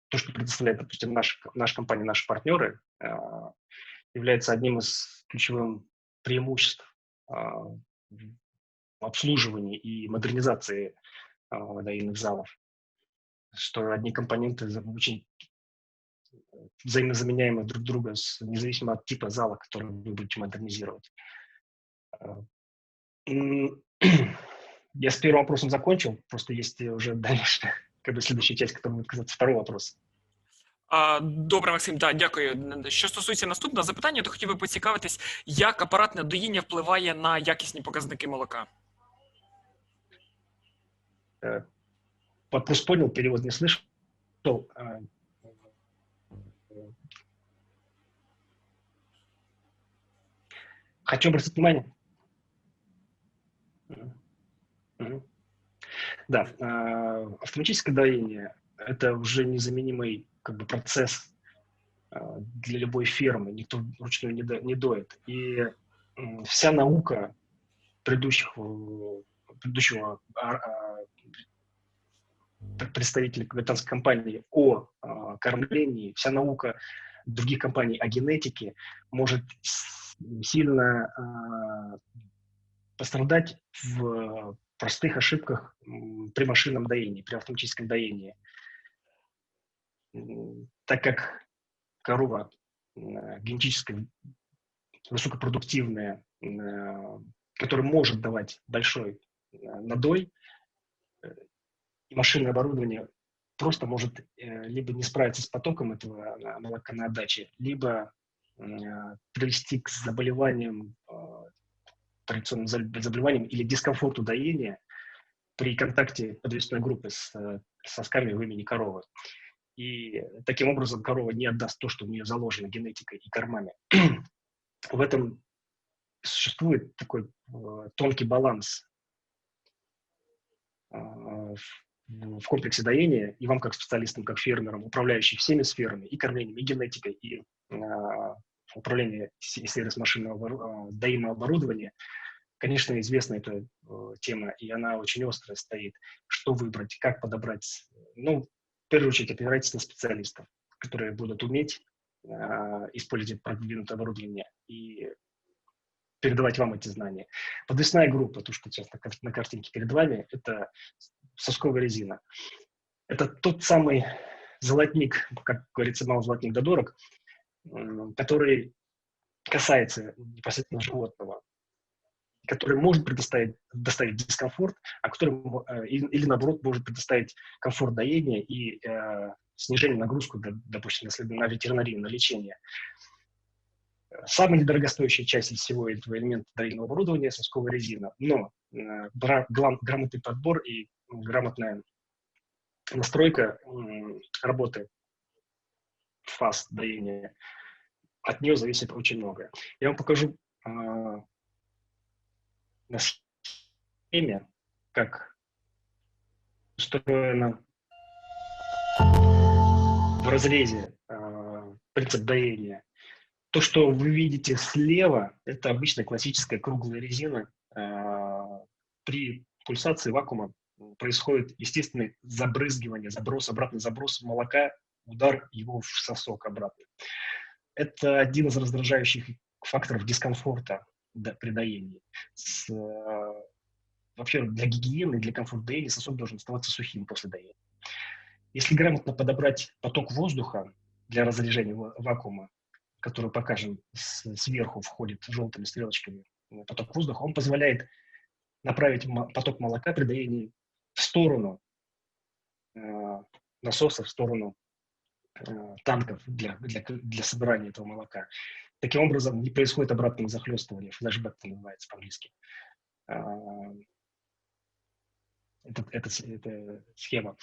то, что предоставляет, допустим, наша компания, наши партнеры, является одним из ключевых преимуществ в обслуживании и модернизации доильных залов, что одни компоненты очень взаимозаменяемы друг друга, независимо от типа зала, который вы будете модернизировать. Я с первым вопросом закончил, просто есть уже дальше, следующая часть, которая будет казаться второй вопрос. Добре, Максим, так, дякую. Що стосується наступного запитання, то хотів би поцікавитись, як апаратне доїння впливає на якісні показники молока? Вопрос понял, перевод не слышал. Хочу обратить внимание. Да, автоматическое доение – это уже незаменимый процесс для любой фермы. Никто вручную не доит. И вся наука предыдущего представителей британской компании о кормлении, вся наука других компаний о генетике может сильно пострадать в простых ошибках при машинном доении, при автоматическом доении. Так как корова генетически высокопродуктивная, которая может давать большой надой, и машинное оборудование просто может либо не справиться с потоком этого молока на отдаче, либо привести к заболеваниям, традиционным заболеваниям или дискомфорту доения при контакте подвесной группы с сосками в имени коровы. И таким образом корова не отдаст то, что у нее заложено генетикой и кормами. В этом существует такой тонкий баланс в комплексе доения, и вам, как специалистам, как фермерам, управляющим всеми сферами, и кормлением, и генетикой, и управление сервис машинного доимного оборудования, конечно, известна эта тема, и она очень острая стоит. Что выбрать, как подобрать? Ну, в первую очередь, опирайтесь на специалистов, которые будут уметь использовать продвинутое оборудование и передавать вам эти знания. Подвесная группа, то, что сейчас на картинке перед вами, это сосковая резина. Это тот самый золотник, как говорится, мало золотник да дорог, который касается непосредственно животного, который может доставить дискомфорт, а который или наоборот может предоставить комфорт доения и снижение нагрузку, допустим, на ветеринарию, на лечение. Самая недорогостоящая часть из всего этого элемента доильного оборудования – сосковая резина. Но грамотный подбор и грамотная настройка работы фаз доения, от нее зависит очень многое. Я вам покажу на схеме, как устроено в разрезе принцип доения. То, что вы видите слева, это обычная классическая круглая резина. При пульсации вакуума происходит естественное забрызгивание, обратный заброс молока, удар его в сосок обратно. Это один из раздражающих факторов дискомфорта при доении. Вообще для гигиены, для комфорта доения сосок должен оставаться сухим после доения. Если грамотно подобрать поток воздуха для разрежения вакуума, который покажем сверху, входит желтыми стрелочками поток воздуха, он позволяет направить поток молока при доении в сторону насоса в сторону танков для собирания этого молока. Таким образом, не происходит обратного захлестывания, флешбэк называется по-английски. Это схема.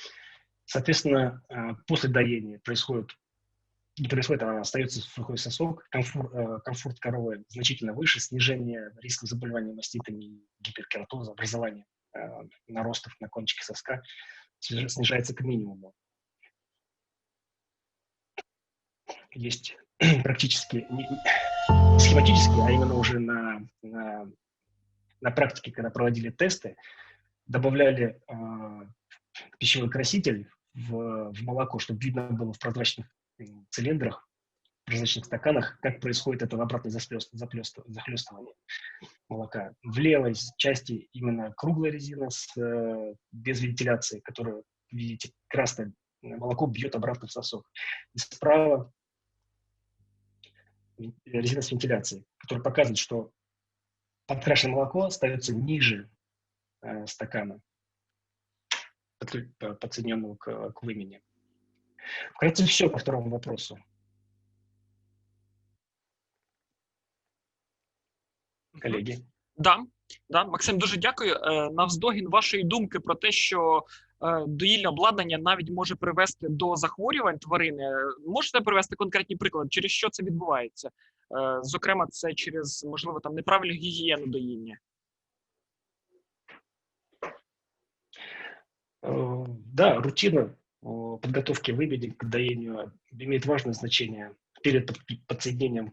Соответственно, после доения не происходит, а остается сухой сосок, комфорт коровы значительно выше, снижение риска заболевания маститами, гиперкератоза, образование наростов на кончике соска снижается к минимуму. Есть практически, схематически, а именно уже на практике, когда проводили тесты, добавляли пищевой краситель в молоко, чтобы видно было в прозрачных цилиндрах, в прозрачных стаканах, как происходит это обратное захлестывание молока. В левой части именно круглая резина без вентиляции, которая, видите, красное молоко бьет обратно в сосок. И справа резина с вентиляцией, которая показывает, что подкрашенное молоко ставится ниже стакана, подсоединенного к вымени. Вкратце все по второму вопросу. Колеги. Да, Максим, дуже дякую. Навздогін вашої думки про те, що доїльне обладнання навіть може привести до захворювань тварини. Можете привести конкретні приклади, через що це відбувається? Зокрема, це через, можливо, там неправильну гігієну доїння. Да, рутина подготовки вымени к доению имеет важное значение перед подсоединением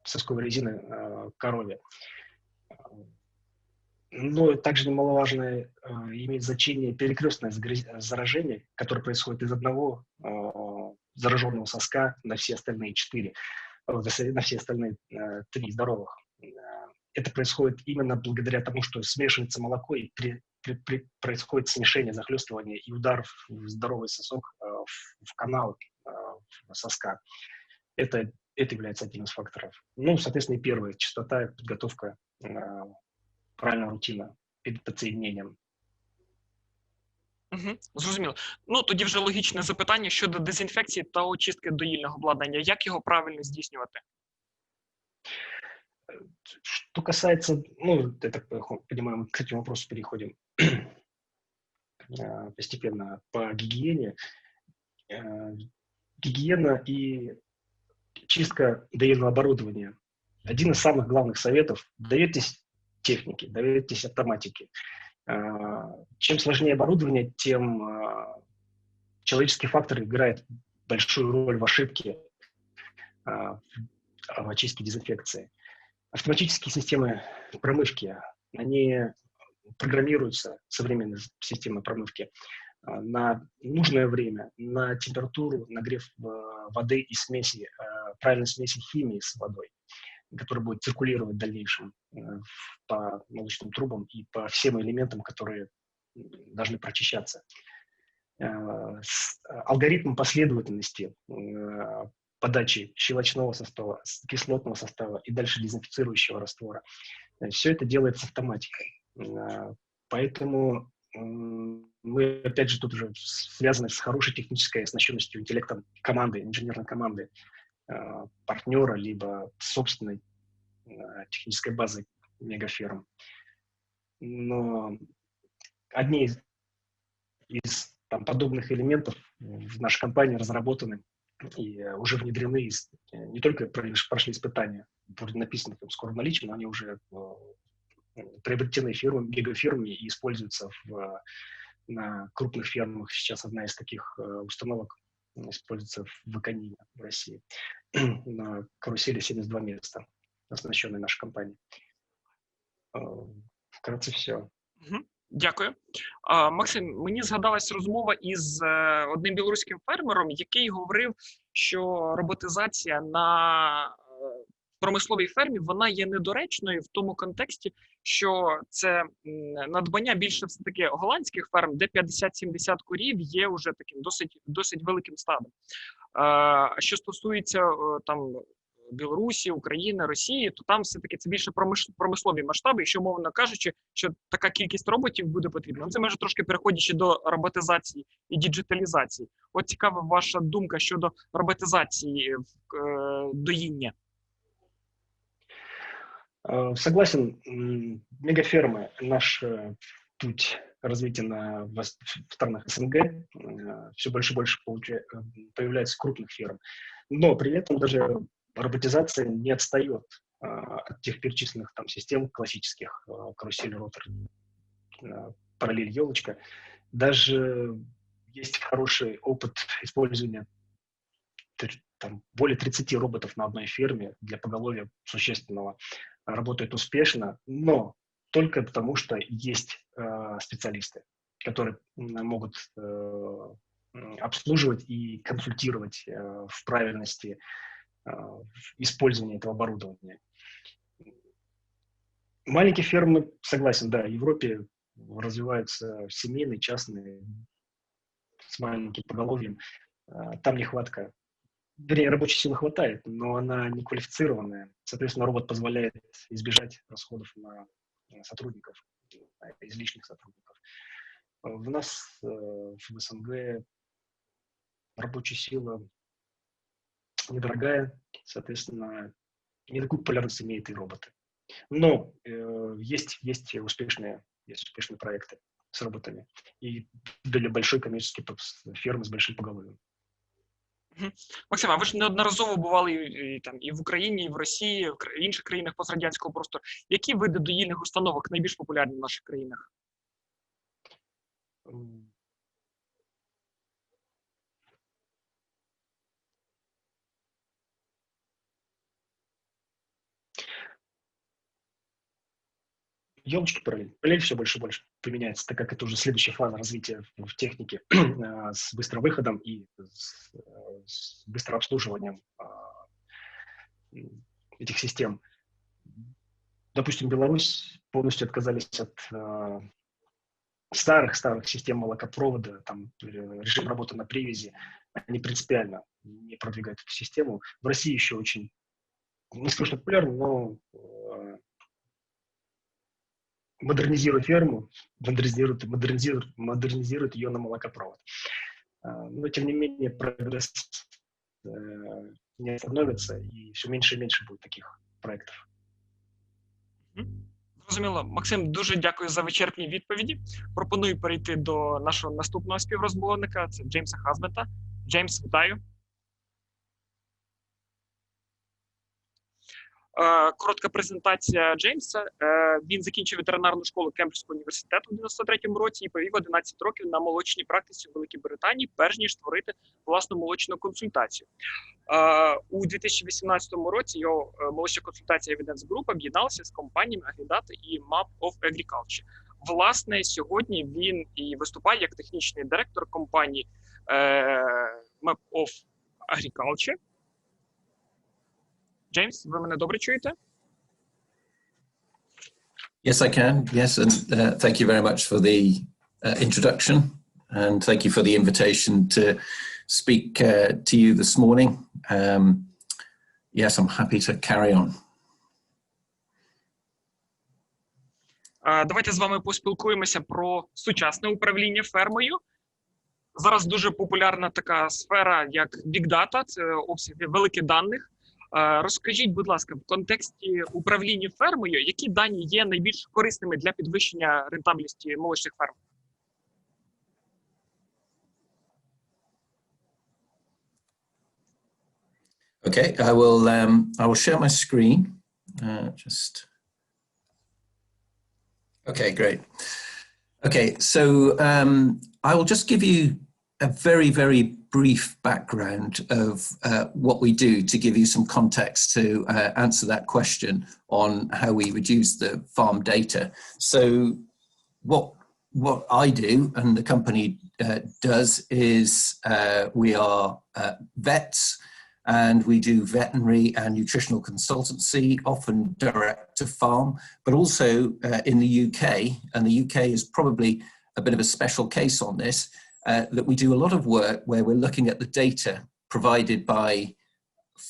сосковой резины к корове. Но также немаловажное имеет значение перекрестное заражение, которое происходит из одного зараженного соска на все остальные 4, на все остальные 3 здоровых. Это происходит именно благодаря тому, что смешивается молоко и происходит смешение, захлестывание и удар в здоровый сосок, в канал соска. Это является одним из факторов. Ну, соответственно, и первое, чистота, подготовка, правильная рутина перед подсоединением. Зрозуміло. Ну, тоді вже логічне запитання щодо дезінфекції та очистки доїльного обладнання. Як його правильно здійснювати? Что касается, ну, я так понимаю, мы к этому вопросу переходим постепенно по гигиене. Гигиена и чистка доильного оборудования. Один из самых главных советов – доверьтесь технике, доверьтесь автоматике. Чем сложнее оборудование, тем человеческий фактор играет большую роль в ошибке, в очистке, дезинфекции. Автоматические системы промывки, они программируются, современные системы промывки, на нужное время, на температуру, нагрев воды и смеси, правильной смеси химии с водой, которая будет циркулировать в дальнейшем по молочным трубам и по всем элементам, которые должны прочищаться. Алгоритм последовательности подачи щелочного состава, кислотного состава и дальше дезинфицирующего раствора. Все это делается автоматикой. Поэтому мы, опять же, тут уже связаны с хорошей технической оснащенностью, интеллектом команды, инженерной команды, партнера, либо собственной технической базы мегаферм. Но одни из подобных элементов в нашей компании разработаны и уже внедрены, не только прошли испытания, вроде написано там скоро в наличии, но они уже приобретены мегафирмами и используются на крупных фермах. Сейчас одна из таких установок используется в Украине, в России. На карусели 72 места, оснащенной нашей компанией. Вкратце все. Дякую. Максим, мені згадалась розмова із одним білоруським фермером, який говорив, що роботизація на промисловій фермі, вона є недоречною в тому контексті, що це надбання більше все-таки голландських ферм, де 50-70 корів є вже таким досить великим стадом. Що стосується там Білорусі, України, Росії, то там все-таки це більше промислові масштаби, і що, мовно кажучи, що така кількість роботів буде потрібна. Це, може, трошки переходячи до роботизації і діджиталізації. От цікава ваша думка щодо роботизації доїння. Согласен, мегафермы, наш путь развития в странах СНГ, все больше и больше появляется крупных ферм. Но при этом даже роботизация не отстает от тех перечисленных там систем классических, карусель, ротор, параллель, елочка. Даже есть хороший опыт использования там, более 30 роботов на одной ферме для поголовья существенного. Работает успешно, но только потому, что есть специалисты, которые могут обслуживать и консультировать в правильности использования этого оборудования. Маленькие фермы, согласен, да, в Европе развиваются семейные, частные, с маленьким поголовьем. Там нехватка. Вернее, рабочей силы хватает, но она не квалифицированная. Соответственно, робот позволяет избежать расходов на сотрудников, излишних сотрудников. В нас, в СНГ, рабочая сила недорогая, соответственно, не такую популярность имеют и роботы. Но есть успешные проекты с роботами и для большой коммерческой фермы с большим поголовьем. Максим, а ви ж неодноразово бували і в Україні, і в Росії, і в інших країнах пострадянського простору. Які види доїльних установок найбільш популярні в наших країнах? Елочки параллель. Параллель все больше и больше применяется, так как это уже следующая фаза развития в технике с быстрым выходом и с быстрым обслуживанием этих систем. Допустим, Беларусь полностью отказались от старых систем молокопровода, там режим работы на привязи. Они принципиально не продвигают эту систему. В России еще очень, не скажу, что популярно, но модернизирует ферму, модернизирует ее на молокопровод. Но, тем не менее, прогресс не остановится, и все меньше и меньше будет таких проектов. Зрозуміло. Максим, дуже дякую за вичерпні відповіді. Пропоную перейти до нашого наступного співрозмовника, це Джеймса Хазбента. Джеймс, вітаю. Коротка презентація Джеймса. Він закінчив ветеринарну школу Кембриджського університету в 93-му році і провів 11 років на молочній практиці в Великій Британії, перш ніж створити власну молочну консультацію. У 2018 році його молочна консультація Evidence Group об'єдналася з компаніями Agridata і Map of Agriculture. Власне, сьогодні він і виступає як технічний директор компанії Map of Agriculture. Джеймс, ви мене добре чуєте? Yes, I can. Yes, and thank you very much for the introduction, and thank you for the invitation to speak to you this morning. Yes, I'm happy to carry on. Давайте з вами поспілкуємося про сучасне управління фермою. Зараз дуже популярна така сфера, як Big Data, це обсяги великих даних. Розкажіть, будь ласка, в контексті управління фермою, які дані є найбільш корисними для підвищення рентабельності молочних ферм? Okay, I will share my screen. Okay, great. Okay, so I will just give you a very, very brief background of what we do to give you some context to answer that question on how we reduce the farm data. So what I do and the company does is we are vets, and we do veterinary and nutritional consultancy, often direct to farm, but also in the UK, and the UK is probably a bit of a special case on this, that we do a lot of work where we're looking at the data provided by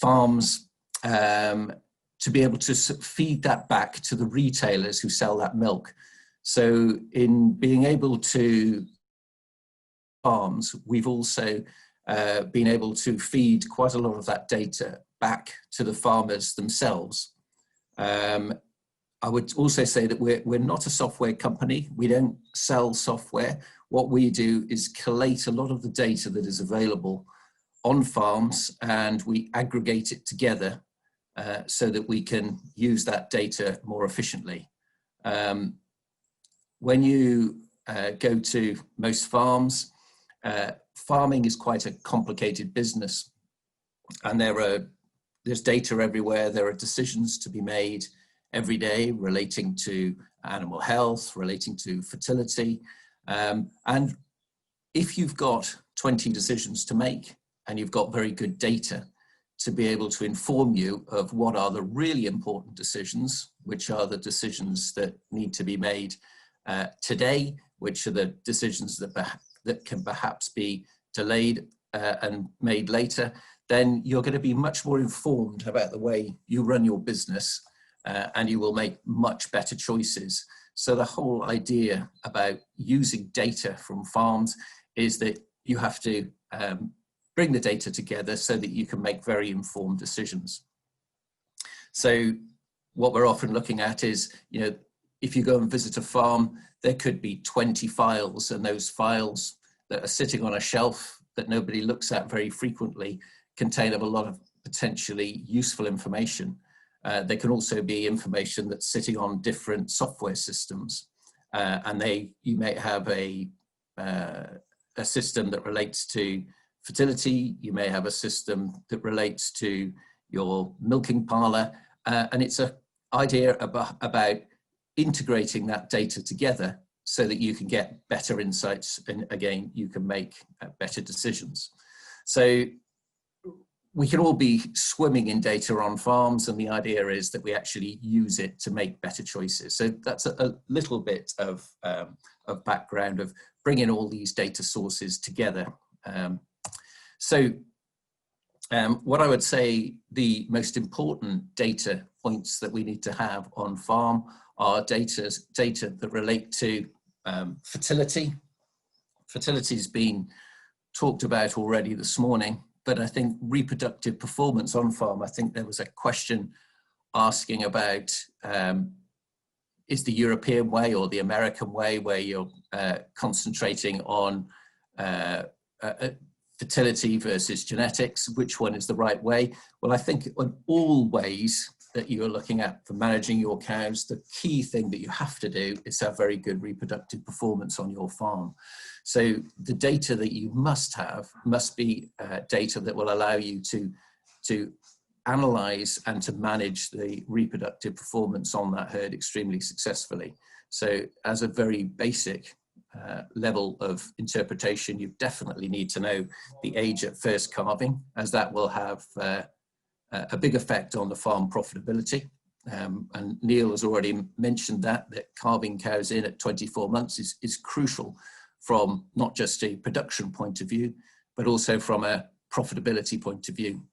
farms to be able to feed that back to the retailers who sell that milk. So in being able to farms, we've also been able to feed quite a lot of that data back to the farmers themselves. I would also say that we're not a software company. We don't sell software. What we do is collate a lot of the data that is available on farms, and we aggregate it together so that we can use that data more efficiently. When you go to most farms, farming is quite a complicated business, and there's data everywhere. There are decisions to be made every day relating to animal health, relating to fertility. And if you've got 20 decisions to make and you've got very good data to be able to inform you of what are the really important decisions, which are the decisions that need to be made today, which are the decisions that can perhaps be delayed and made later, then you're going to be much more informed about the way you run your business, and you will make much better choices. So the whole idea about using data from farms is that you have to bring the data together so that you can make very informed decisions. So what we're often looking at is, you know, if you go and visit a farm, there could be 20 files, and those files that are sitting on a shelf that nobody looks at very frequently contain a lot of potentially useful information. There can also be information that's sitting on different software systems, and you may have a system that relates to fertility, you may have a system that relates to your milking parlour, and it's an idea about integrating that data together so that you can get better insights, and again, you can make better decisions. So we can all be swimming in data on farms, and the idea is that we actually use it to make better choices. So that's a little bit of background of bringing all these data sources together. What I would say the most important data points that we need to have on farm are data that relate to fertility. Fertility has been talked about already this morning, but I think reproductive performance on farm, I think there was a question asking about, is the European way or the American way, where you're concentrating on fertility versus genetics, which one is the right way? Well, I think on all ways that you're looking at for managing your cows, the key thing that you have to do is have very good reproductive performance on your farm. So the data that you must have must be data that will allow you to analyze and to manage the reproductive performance on that herd extremely successfully. So as a very basic level of interpretation, you definitely need to know the age at first calving, as that will have a big effect on the farm profitability. And Neil has already mentioned that calving cows in at 24 months is crucial from not just a production point of view, but also from a profitability point of view.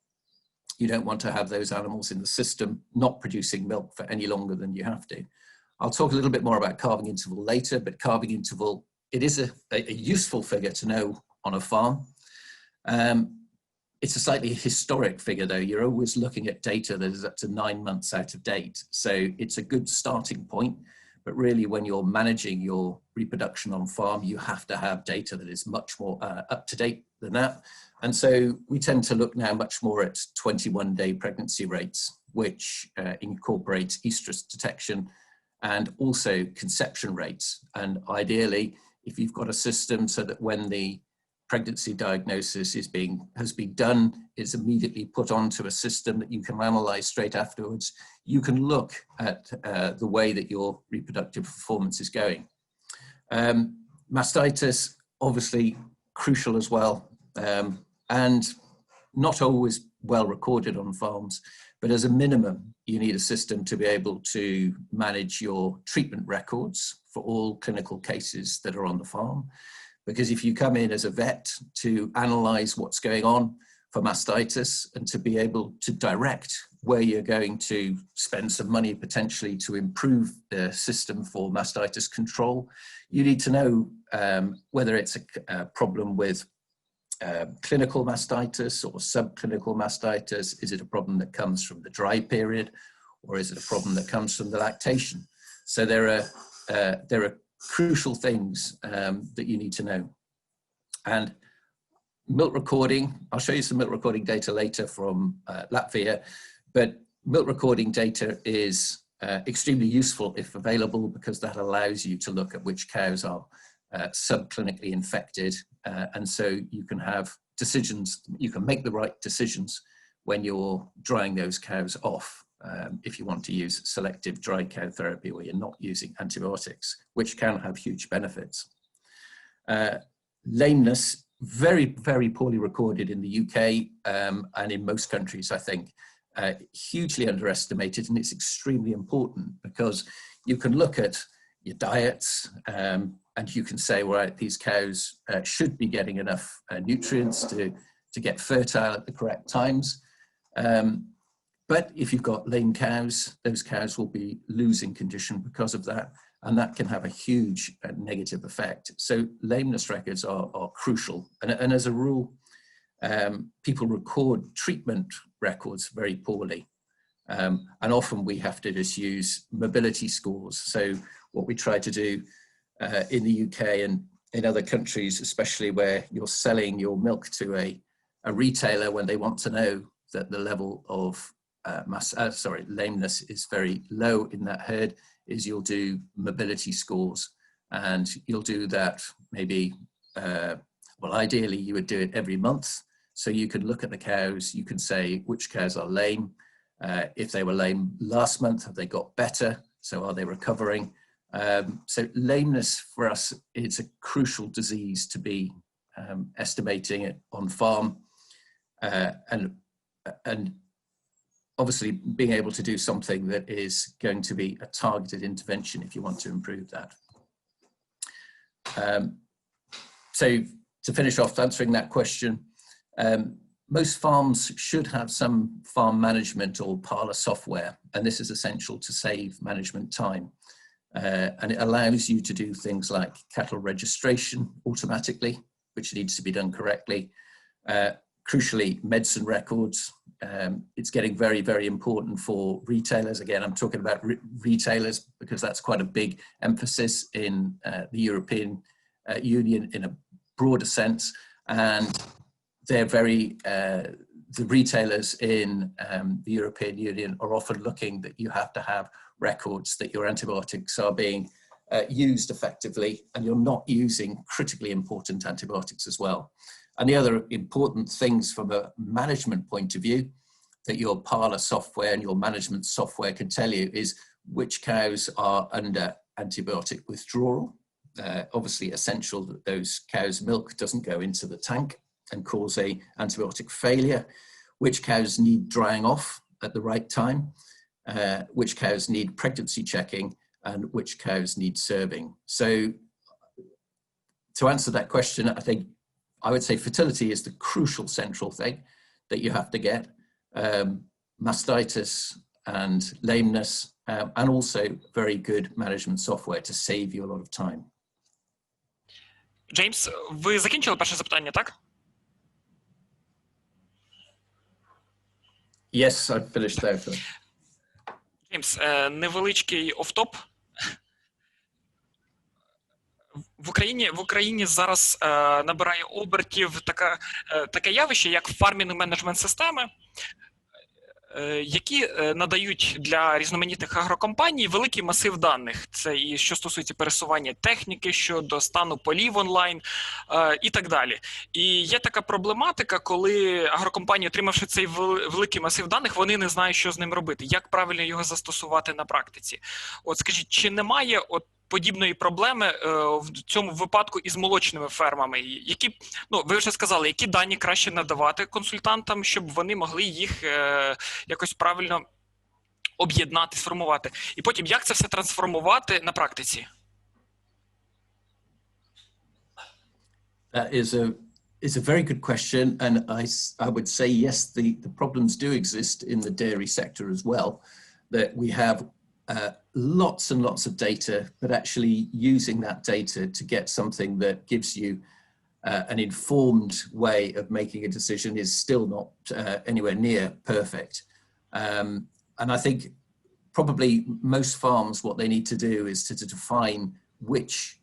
You don't want to have those animals in the system not producing milk for any longer than you have to. I'll talk a little bit more about calving interval later, but calving interval, it is a useful figure to know on a farm. It's a slightly historic figure though. You're always looking at data that is up to 9 months out of date. So it's a good starting point, but really when you're managing your reproduction on farm, you have to have data that is much more up to date than that. And so we tend to look now much more at 21-day pregnancy rates, which incorporates estrus detection and also conception rates. And ideally, if you've got a system so that when the pregnancy diagnosis has been done, is immediately put onto a system that you can analyze straight afterwards, you can look at the way that your reproductive performance is going. Mastitis, obviously crucial as well, and not always well recorded on farms, but as a minimum, you need a system to be able to manage your treatment records for all clinical cases that are on the farm. Because if you come in as a vet to analyze what's going on, for mastitis and to be able to direct where you're going to spend some money potentially to improve the system for mastitis control. You need to know whether it's a problem with clinical mastitis or subclinical mastitis. Is it a problem that comes from the dry period, or is it a problem that comes from the lactation? So there are crucial things that you need to know. And milk recording, I'll show you some milk recording data later from Latvia, but milk recording data is extremely useful if available, because that allows you to look at which cows are subclinically infected, and so you can have decisions, you can make the right decisions when you're drying those cows off, if you want to use selective dry cow therapy where you're not using antibiotics, which can have huge benefits. Lameness, very, very poorly recorded in the UK and in most countries, I think. Hugely underestimated, and it's extremely important because you can look at your diets and you can say, right, these cows should be getting enough nutrients to get fertile at the correct times. But if you've got lame cows, those cows will be losing condition because of that, and that can have a huge negative effect. So lameness records are crucial, and as a rule, people record treatment records very poorly, and often we have to just use mobility scores. So what we try to do in the UK and in other countries, especially where you're selling your milk to a retailer when they want to know that the level of lameness is very low in that herd, is you'll do mobility scores, and you'll do that maybe, well, ideally you would do it every month. So you can look at the cows, you can say which cows are lame. If they were lame last month, have they got better? So are they recovering? So lameness for us is a crucial disease to be estimating it on farm, and obviously being able to do something that is going to be a targeted intervention if you want to improve that. So to finish off answering that question, most farms should have some farm management or parlour software, and this is essential to save management time. And it allows you to do things like cattle registration automatically, which needs to be done correctly. Crucially, medicine records. It's getting very, very important for retailers. Again, I'm talking about retailers because that's quite a big emphasis in the European Union in a broader sense. And they're very, the retailers in the European Union are often looking that you have to have records that your antibiotics are being used effectively, and you're not using critically important antibiotics as well. And the other important things from a management point of view that your parlour software and your management software can tell you is which cows are under antibiotic withdrawal. Obviously essential that those cows' milk doesn't go into the tank and cause a antibiotic failure, which cows need drying off at the right time, which cows need pregnancy checking, and which cows need serving. So to answer that question, I would say fertility is the crucial central thing that you have to get, mastitis and lameness, and also very good management software to save you a lot of time. Джеймс, ви закінчили перше запитання, так? Yes, I finished there. Джеймс, невеличкий офтоп. В Україні зараз набирає обертів таке явище, як фармінг менеджмент системи, які надають для різноманітних агрокомпаній великий масив даних. Це і що стосується пересування техніки, щодо стану полів онлайн і так далі. І є така проблематика, коли агрокомпанії, отримавши цей великий масив даних, вони не знають, що з ним робити, як правильно його застосувати на практиці. От скажіть, чи немає подібної проблеми в цьому випадку із молочними фермами? Які, ви вже сказали, які дані краще надавати консультантам, щоб вони могли їх якось правильно об'єднати, сформувати? І потім, як це все трансформувати на практиці? That is it's a very good question, and I would say yes, the problems do exist in the dairy sector as well, that we have lots and lots of data, but actually using that data to get something that gives you an informed way of making a decision is still not anywhere near perfect. And I think probably most farms, what they need to do is to define which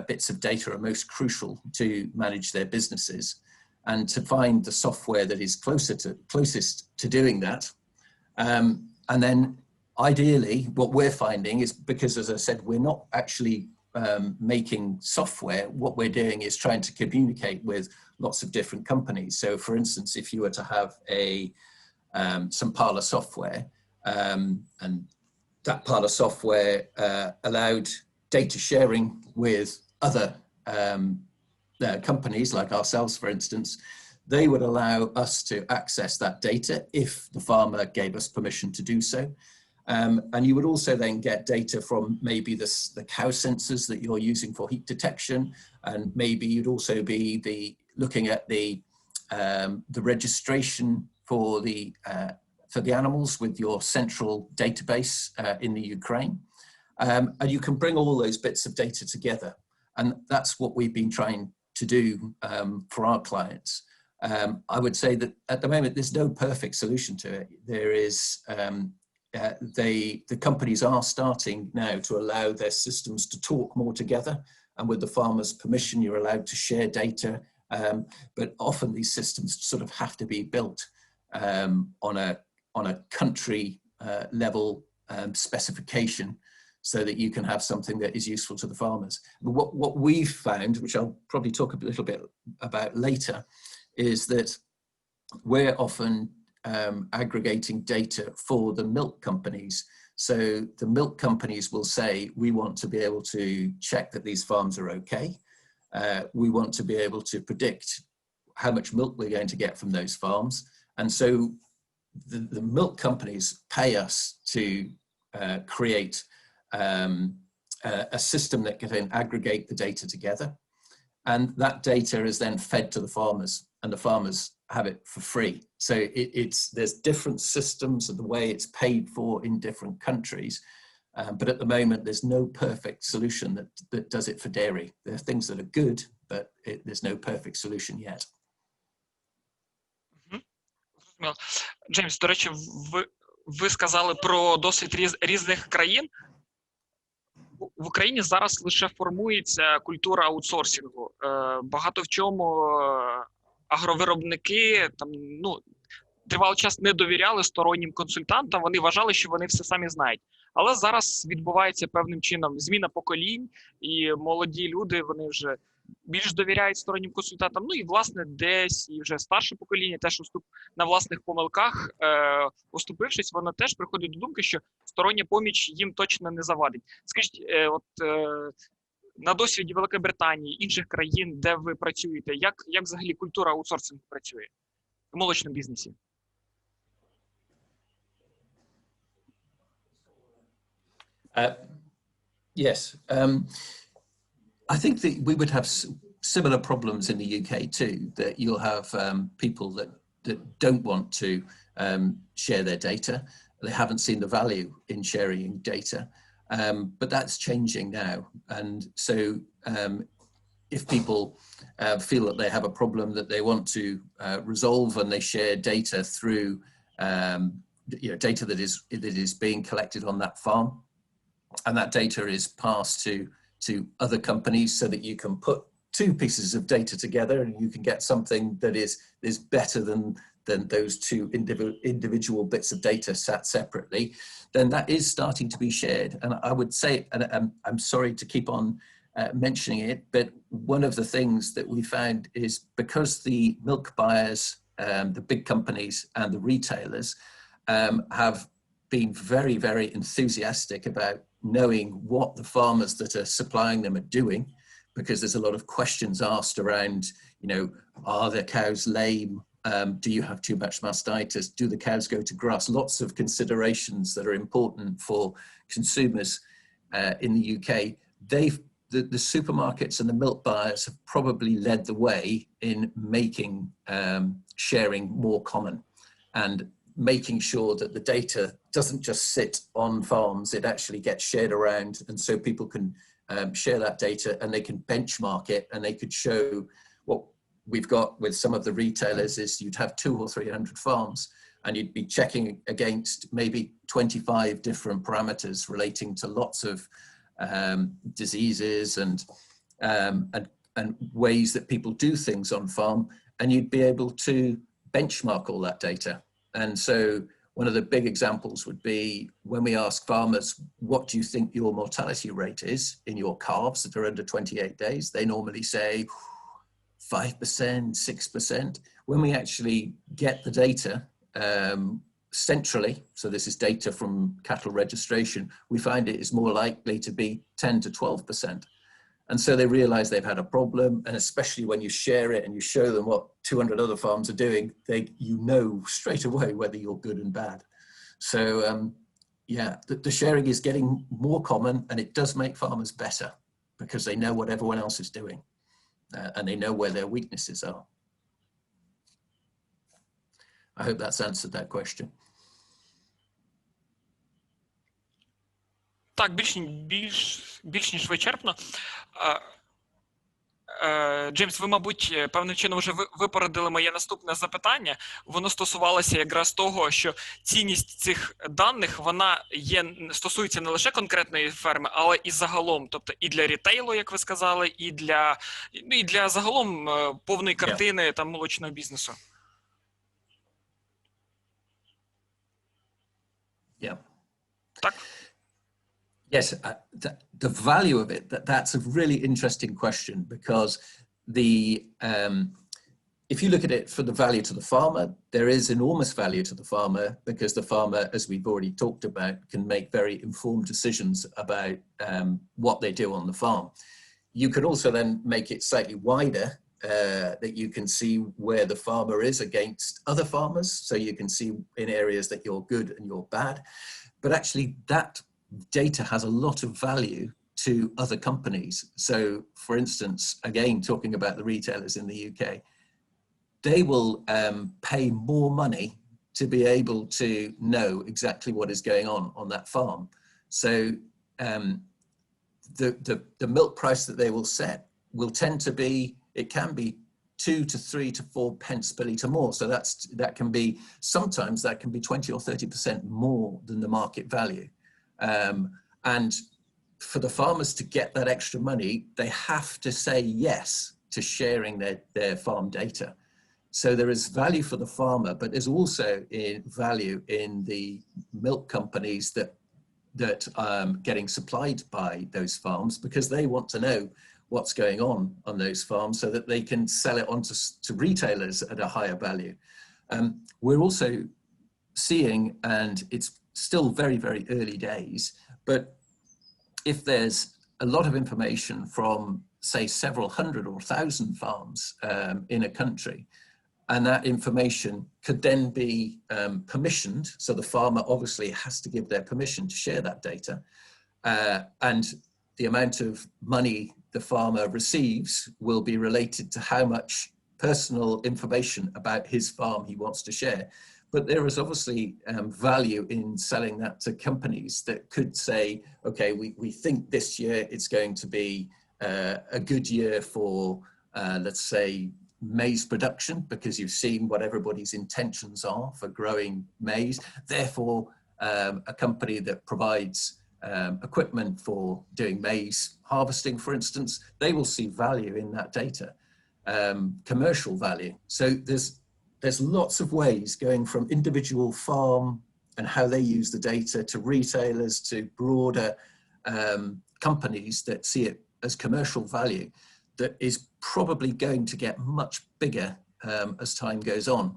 bits of data are most crucial to manage their businesses, and to find the software that is closest to doing that. And then ideally, what we're finding is, because as I said, we're not actually making software, what we're doing is trying to communicate with lots of different companies. So for instance, if you were to have some parlor software, and that parlor software allowed data sharing with other companies like ourselves, for instance, they would allow us to access that data if the farmer gave us permission to do so. And you would also then get data from maybe the cow sensors that you're using for heat detection, and maybe you'd also be looking at the registration for the animals with your central database in the Ukraine. And you can bring all those bits of data together. And that's what we've been trying to do for our clients. I would say that at the moment, there's no perfect solution to it. There is, the companies are starting now to allow their systems to talk more together. And with the farmer's permission, you're allowed to share data. But often these systems sort of have to be built on a country level specification, so that you can have something that is useful to the farmers. But what we've found, which I'll probably talk a little bit about later, is that we're often aggregating data for the milk companies. So the milk companies will say, we want to be able to check that these farms are okay. We want to be able to predict how much milk we're going to get from those farms. And so the milk companies pay us to create a system that can then aggregate the data together, and that data is then fed to the farmers, and the farmers have it for free. So there's different systems of the way it's paid for in different countries, but at the moment there's no perfect solution that does it for dairy. There are things that are good, but there's no perfect solution yet. Джеймс, до речі, ви сказали про досвід різних країн. В Україні зараз лише формується культура аутсорсингу. Багато в чому агровиробники тривалий час не довіряли стороннім консультантам, вони вважали, що вони все самі знають. Але зараз відбувається певним чином зміна поколінь, і молоді люди, вони вже більш довіряють стороннім консультантам. Ну і, власне, десь і вже старше покоління теж на власних помилках оступившись, воно теж приходить до думки, що стороння поміч їм точно не завадить. Скажіть, на досвіді Великої Британії, інших країн, де ви працюєте, як взагалі культура аутсорсингу працює в молочному бізнесі? Yes. I think that we would have similar problems in the UK too, that you'll have people that don't want to share their data. They haven't seen the value in sharing data, but that's changing now. And so if people feel that they have a problem that they want to resolve, and they share data through data that is being collected on that farm, and that data is passed to other companies, so that you can put two pieces of data together and you can get something that is better than those two individual bits of data sat separately, then that is starting to be shared. And I would say, and I'm sorry to keep on mentioning it, but one of the things that we found is, because the milk buyers, the big companies and the retailers have been very, very enthusiastic about knowing what the farmers that are supplying them are doing, because there's a lot of questions asked around, are their cows lame? Do you have too much mastitis? Do the cows go to grass? Lots of considerations that are important for consumers in the UK. the supermarkets and the milk buyers have probably led the way in making sharing more common and making sure that the data doesn't just sit on farms, it actually gets shared around, and so people can share that data and they can benchmark it, and they could show what we've got with some of the retailers is you'd have 200 or 300 farms and you'd be checking against maybe 25 different parameters relating to lots of diseases and ways that people do things on farm, and you'd be able to benchmark all that data. And so one of the big examples would be when we ask farmers, what do you think your mortality rate is in your calves that are under 28 days? They normally say 5%, 6%. When we actually get the data centrally, so this is data from cattle registration, we find it is more likely to be 10 to 12%. And so they realize they've had a problem, and especially when you share it and you show them what 200 other farms are doing, you know straight away whether you're good and bad. So yeah, the sharing is getting more common, and it does make farmers better because they know what everyone else is doing and they know where their weaknesses are. I hope that's answered that question. Так, більш ніж вичерпно. Джеймс, ви, мабуть, певним чином вже випередили моє наступне запитання. Воно стосувалося якраз того, що цінність цих даних, вона стосується не лише конкретної ферми, але і загалом, тобто і для рітейлу, як ви сказали, і для загалом повної картини там молочного бізнесу. Yeah. Так. Yes, the value of it, that's a really interesting question, because if you look at it for the value to the farmer, there is enormous value to the farmer, because the farmer, as we've already talked about, can make very informed decisions about what they do on the farm. You could also then make it slightly wider, that you can see where the farmer is against other farmers. So you can see in areas that you're good and you're bad, but actually that data has a lot of value to other companies. So for instance, again, talking about the retailers in the UK, they will pay more money to be able to know exactly what is going on that farm. So the milk price that they will set will tend to be, it can be 2 to 3 to 4 pence per litre more. So that can be, sometimes that can be 20 or 30% more than the market value. And for the farmers to get that extra money, they have to say yes to sharing their farm data. So there is value for the farmer, but there's also value in the milk companies that are getting supplied by those farms, because they want to know what's going on those farms so that they can sell it on to retailers at a higher value. We're also seeing, and it's still very, very early days, but if there's a lot of information from, say, several hundred or 1,000 farms in a country, and that information could then be permissioned, so the farmer obviously has to give their permission to share that data, and the amount of money the farmer receives will be related to how much personal information about his farm he wants to share. But there is obviously value in selling that to companies that could say, okay, we think this year it's going to be a good year for, let's say, maize production, because you've seen what everybody's intentions are for growing maize. Therefore, a company that provides equipment for doing maize harvesting, for instance, they will see value in that data, commercial value. So there's lots of ways, going from individual farm and how they use the data to retailers to broader companies that see it as commercial value, that is probably going to get much bigger as time goes on.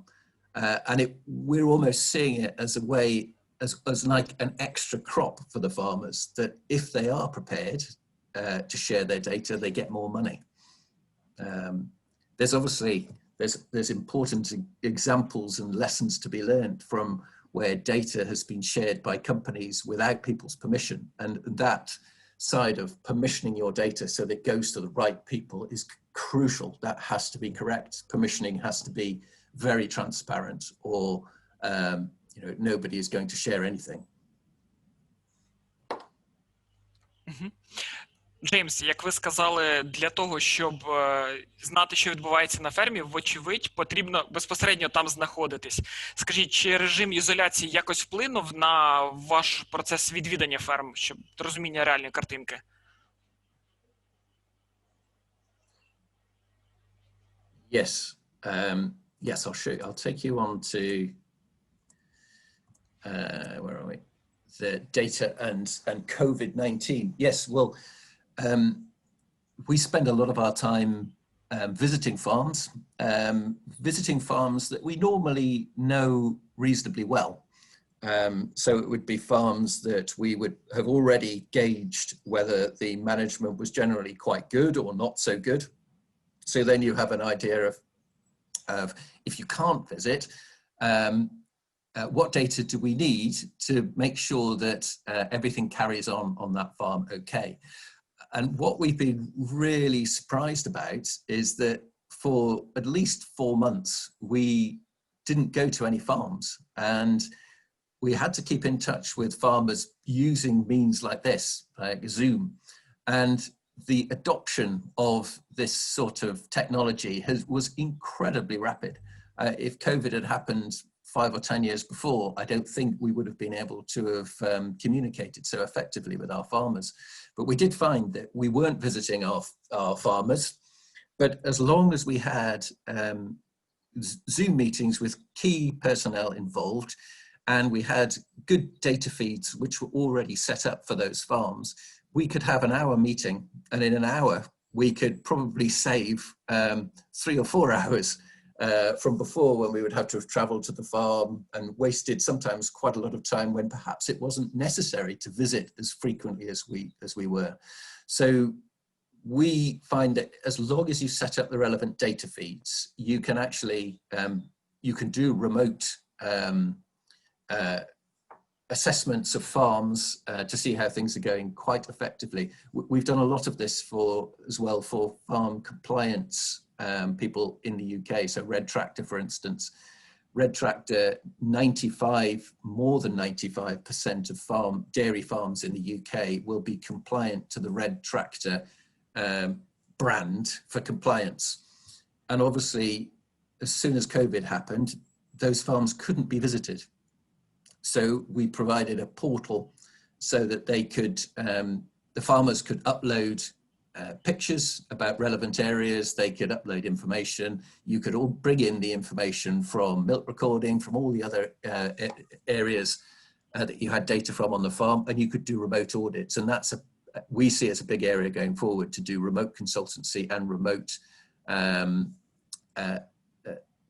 And we're almost seeing it as a way, as like an extra crop for the farmers, that if they are prepared to share their data, they get more money. There's obviously, there's important examples and lessons to be learned from where data has been shared by companies without people's permission, and that side of permissioning your data so that it goes to the right people is crucial. That has to be correct. Permissioning has to be very transparent, or you know, nobody is going to share anything. Джеймс, як ви сказали, для того, щоб знати, що відбувається на фермі, вочевидь, потрібно безпосередньо там знаходитись. Скажіть, чи режим ізоляції якось вплинув на ваш процес відвідання ферм, щоб розуміння реальної картинки? Yes, yes, I'll show you. I'll take you on to where are we? The data and COVID-19. Yes, well, we spend a lot of our time visiting farms that we normally know reasonably well. So it would be farms that we would have already gauged whether the management was generally quite good or not so good. So then you have an idea of if you can't visit, what data do we need to make sure that everything carries on that farm okay? And what we've been really surprised about is that for at least 4 months, we didn't go to any farms, and we had to keep in touch with farmers using means like this, like Zoom. And the adoption of this sort of technology was incredibly rapid. If COVID had happened 5 or 10 years before, I don't think we would have been able to have communicated so effectively with our farmers. But we did find that we weren't visiting our farmers, but as long as we had Zoom meetings with key personnel involved, and we had good data feeds which were already set up for those farms, we could have an hour meeting, and in an hour we could probably save 3 or 4 hours from before, when we would have to have traveled to the farm and wasted sometimes quite a lot of time when perhaps it wasn't necessary to visit as frequently as we were. So we find that as long as you set up the relevant data feeds, you can actually you can do remote assessments of farms to see how things are going quite effectively. We've done a lot of this as well for farm compliance people in the UK. So Red Tractor, for instance, Red Tractor, more than 95% of dairy farms in the UK will be compliant to the Red Tractor brand for compliance. And obviously, as soon as COVID happened, those farms couldn't be visited. So we provided a portal so that they could, the farmers could upload pictures about relevant areas, they could upload information, you could all bring in the information from milk recording, from all the other areas that you had data from on the farm, and you could do remote audits. And that's we see as a big area going forward, to do remote consultancy and remote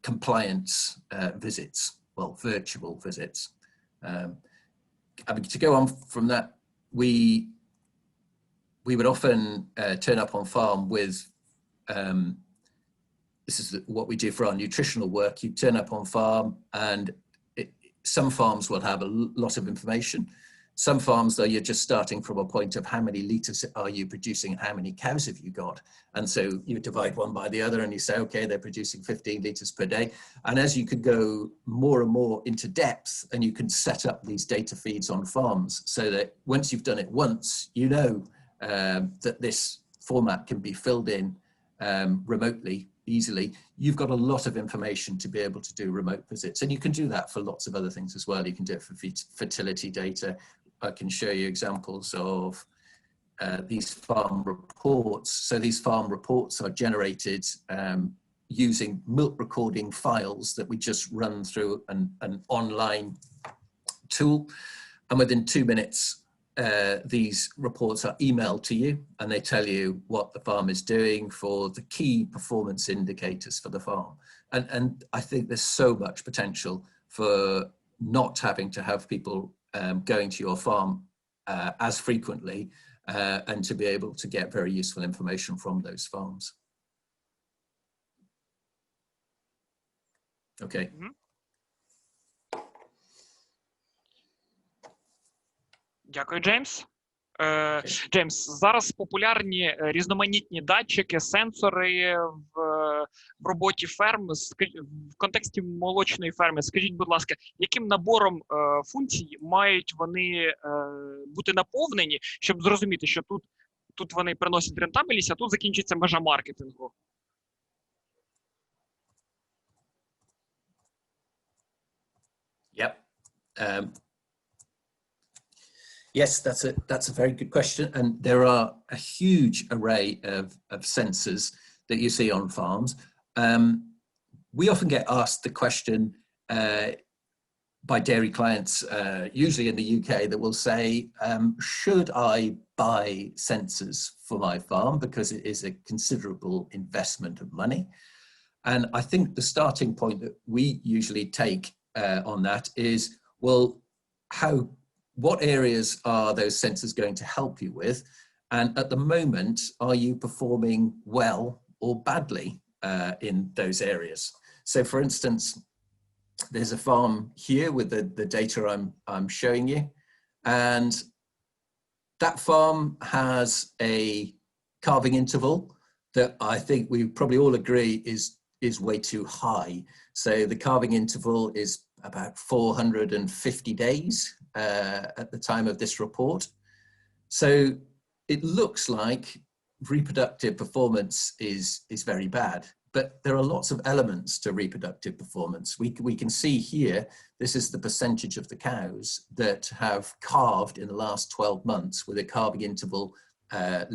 compliance visits, well, virtual visits. I mean, to go on from that, we would often turn up on farm with, this is what we do for our nutritional work. You turn up on farm, and some farms will have a lot of information. Some farms, though, you're just starting from a point of how many litres are you producing and how many cows have you got? And so you divide one by the other and you say, okay, they're producing 15 litres per day. And as you could go more and more into depth, and you can set up these data feeds on farms so that once you've done it once, you know that this format can be filled in remotely, easily. You've got a lot of information to be able to do remote visits. And you can do that for lots of other things as well. You can do it for fertility data. I can show you examples of these farm reports. So these farm reports are generated using milk recording files that we just run through an online tool. And within 2 minutes, these reports are emailed to you, and they tell you what the farm is doing for the key performance indicators for the farm. And I think there's so much potential for not having to have people going to your farm as frequently, and to be able to get very useful information from those farms. Okay. Дякую, Джеймс. Джеймс, зараз популярні різноманітні датчики, сенсори в роботі ферм. В контексті молочної ферми, скажіть, будь ласка, яким набором функцій мають вони бути наповнені, щоб зрозуміти, що тут вони приносять рентабельність, а тут закінчиться межа маркетингу? Yep. Yes, that's a very good question, and there are a huge array of sensors that you see on farms. We often get asked the question by dairy clients, usually in the UK, that will say, should I buy sensors for my farm because it is a considerable investment of money? And I think the starting point that we usually take on that is, well, what areas are those sensors going to help you with? And at the moment, are you performing well or badly in those areas? So for instance, there's a farm here with the data I'm showing you. And that farm has a calving interval that I think we probably all agree is way too high. So the calving interval is about 450 days at the time of this report. So it looks like reproductive performance is very bad, but there are lots of elements to reproductive performance. We can see here, this is the percentage of the cows that have calved in the last 12 months with a calving interval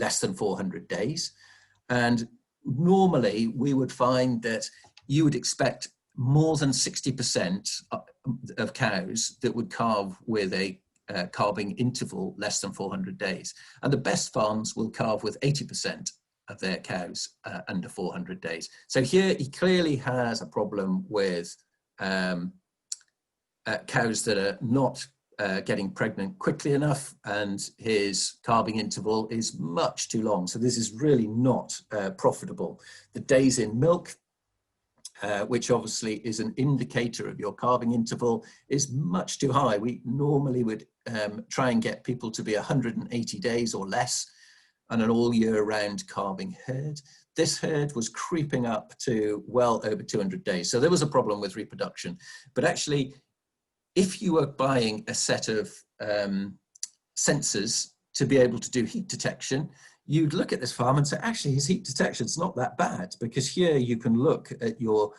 less than 400 days. And normally we would find that you would expect more than 60% of cows that would calve with a calving interval less than 400 days. And the best farms will calve with 80% of their cows under 400 days. So here he clearly has a problem with cows that are not getting pregnant quickly enough, and his calving interval is much too long. So this is really not profitable. The days in milk, which obviously is an indicator of your calving interval, is much too high. We normally would try and get people to be 180 days or less on an all year round calving herd. This herd was creeping up to well over 200 days. So there was a problem with reproduction. But actually, if you were buying a set of sensors to be able to do heat detection, you'd look at this farm and say, actually, his heat detection is not that bad, because here you can look at your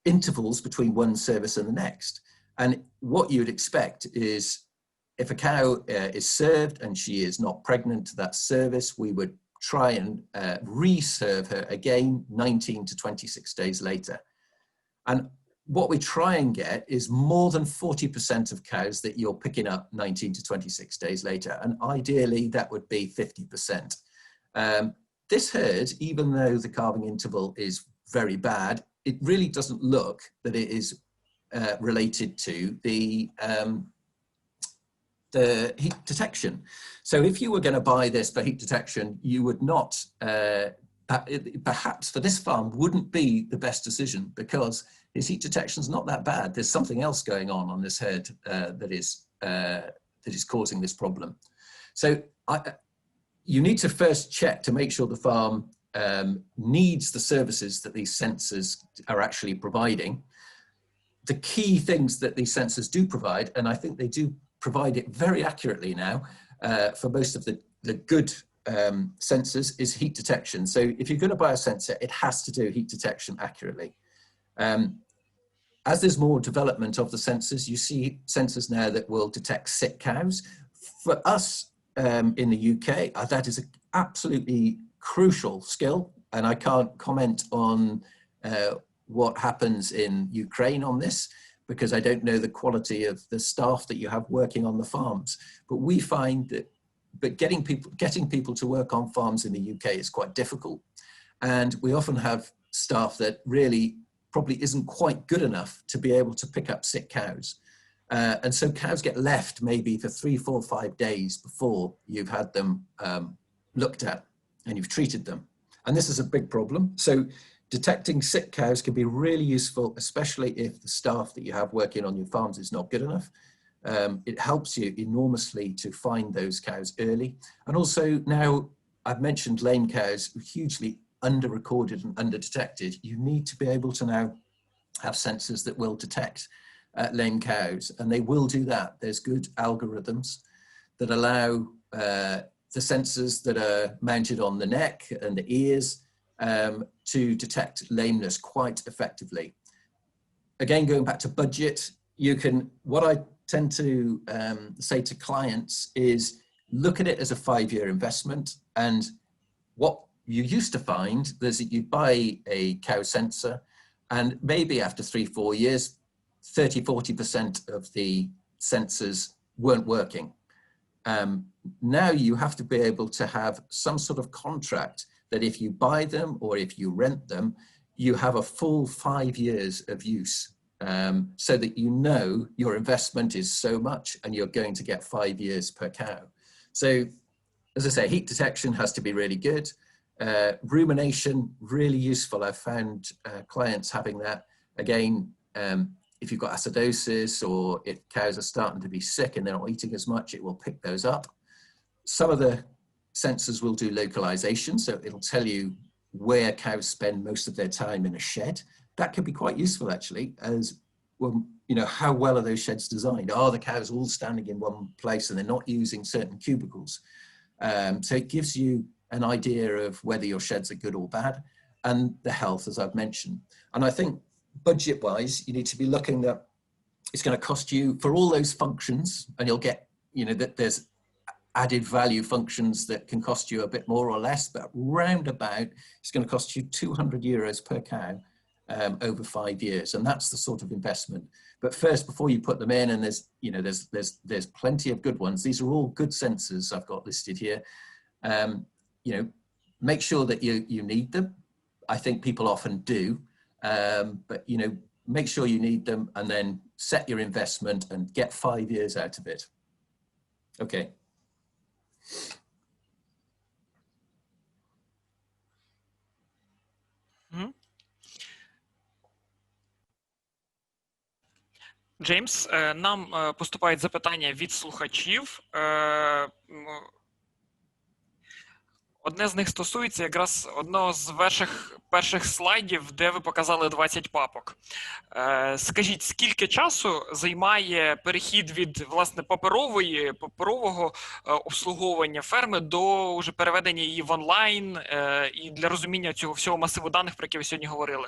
intervals between one service and the next. And what you'd expect is, if a cow is served and she is not pregnant to that service, we would try and re-serve her again 19 to 26 days later. And what we try and get is more than 40% of cows that you're picking up 19 to 26 days later. And ideally, that would be 50%. This herd, even though the calving interval is very bad, it really doesn't look that it is related to the heat detection. So if you were going to buy this for heat detection, you would not, perhaps for this farm, wouldn't be the best decision, because his heat detection is not that bad. There's something else going on this herd that is causing this problem. So you need to first check to make sure the farm needs the services that these sensors are actually providing. The key things that these sensors do provide, and I think they do provide it very accurately now for most of the good sensors, is heat detection. So if you're going to buy a sensor, it has to do heat detection accurately. As there's more development of the sensors, you see sensors now that will detect sick cows. For us in the UK, that is an absolutely crucial skill, and I can't comment on what happens in Ukraine on this, because I don't know the quality of the staff that you have working on the farms. But we find that getting people to work on farms in the UK is quite difficult. And we often have staff that really probably isn't quite good enough to be able to pick up sick cows. And so cows get left maybe for 3, 4, 5 days before you've had them looked at and you've treated them. And this is a big problem. So detecting sick cows can be really useful, especially if the staff that you have working on your farms is not good enough. it helps you enormously to find those cows early. And also now, I've mentioned lame cows, hugely under-recorded and under-detected. You need to be able to now have sensors that will detect lame cows, and they will do that. There's good algorithms that allow the sensors that are mounted on the neck and the ears to detect lameness quite effectively. Again, going back to budget, you can, what I tend to say to clients is look at it as a 5-year investment. And what you used to find is that you buy a cow sensor and maybe after 3-4 years, 30–40% of the sensors weren't working. Now you have to be able to have some sort of contract that if you buy them or if you rent them, you have a full 5 years of use, so that you know your investment is so much and you're going to get 5 years per cow. So as I say, heat detection has to be really good. Rumination, really useful. I've found clients having that. Again, if you've got acidosis or if cows are starting to be sick and they're not eating as much, it will pick those up. Some of the sensors will do localization, so it'll tell you where cows spend most of their time in a shed. That can be quite useful actually, as well, you know, how well are those sheds designed? Are the cows all standing in one place and they're not using certain cubicles? So it gives you an idea of whether your sheds are good or bad, and the health, as I've mentioned. And I think budget-wise, you need to be looking at, it's going to cost you for all those functions, and you'll get, you know, that there's added value functions that can cost you a bit more or less, but round about, it's going to cost you €200 per cow over 5 years, and that's the sort of investment. But first, before you put them in, and there's, you know, there's plenty of good ones. These are all good sensors I've got listed here. You know, make sure that you need them. I think people often do, but you know, make sure you need them, and then set your investment and get 5 years out of it. Okay. Джеймс, нам поступають запитання від слухачів. Одне з них стосується якраз одного з перших слайдів, де ви показали 20 папок. Скажіть, скільки часу займає перехід від, власне, паперового обслуговування ферми до уже переведення її в онлайн і для розуміння цього всього масиву даних, про які ви сьогодні говорили?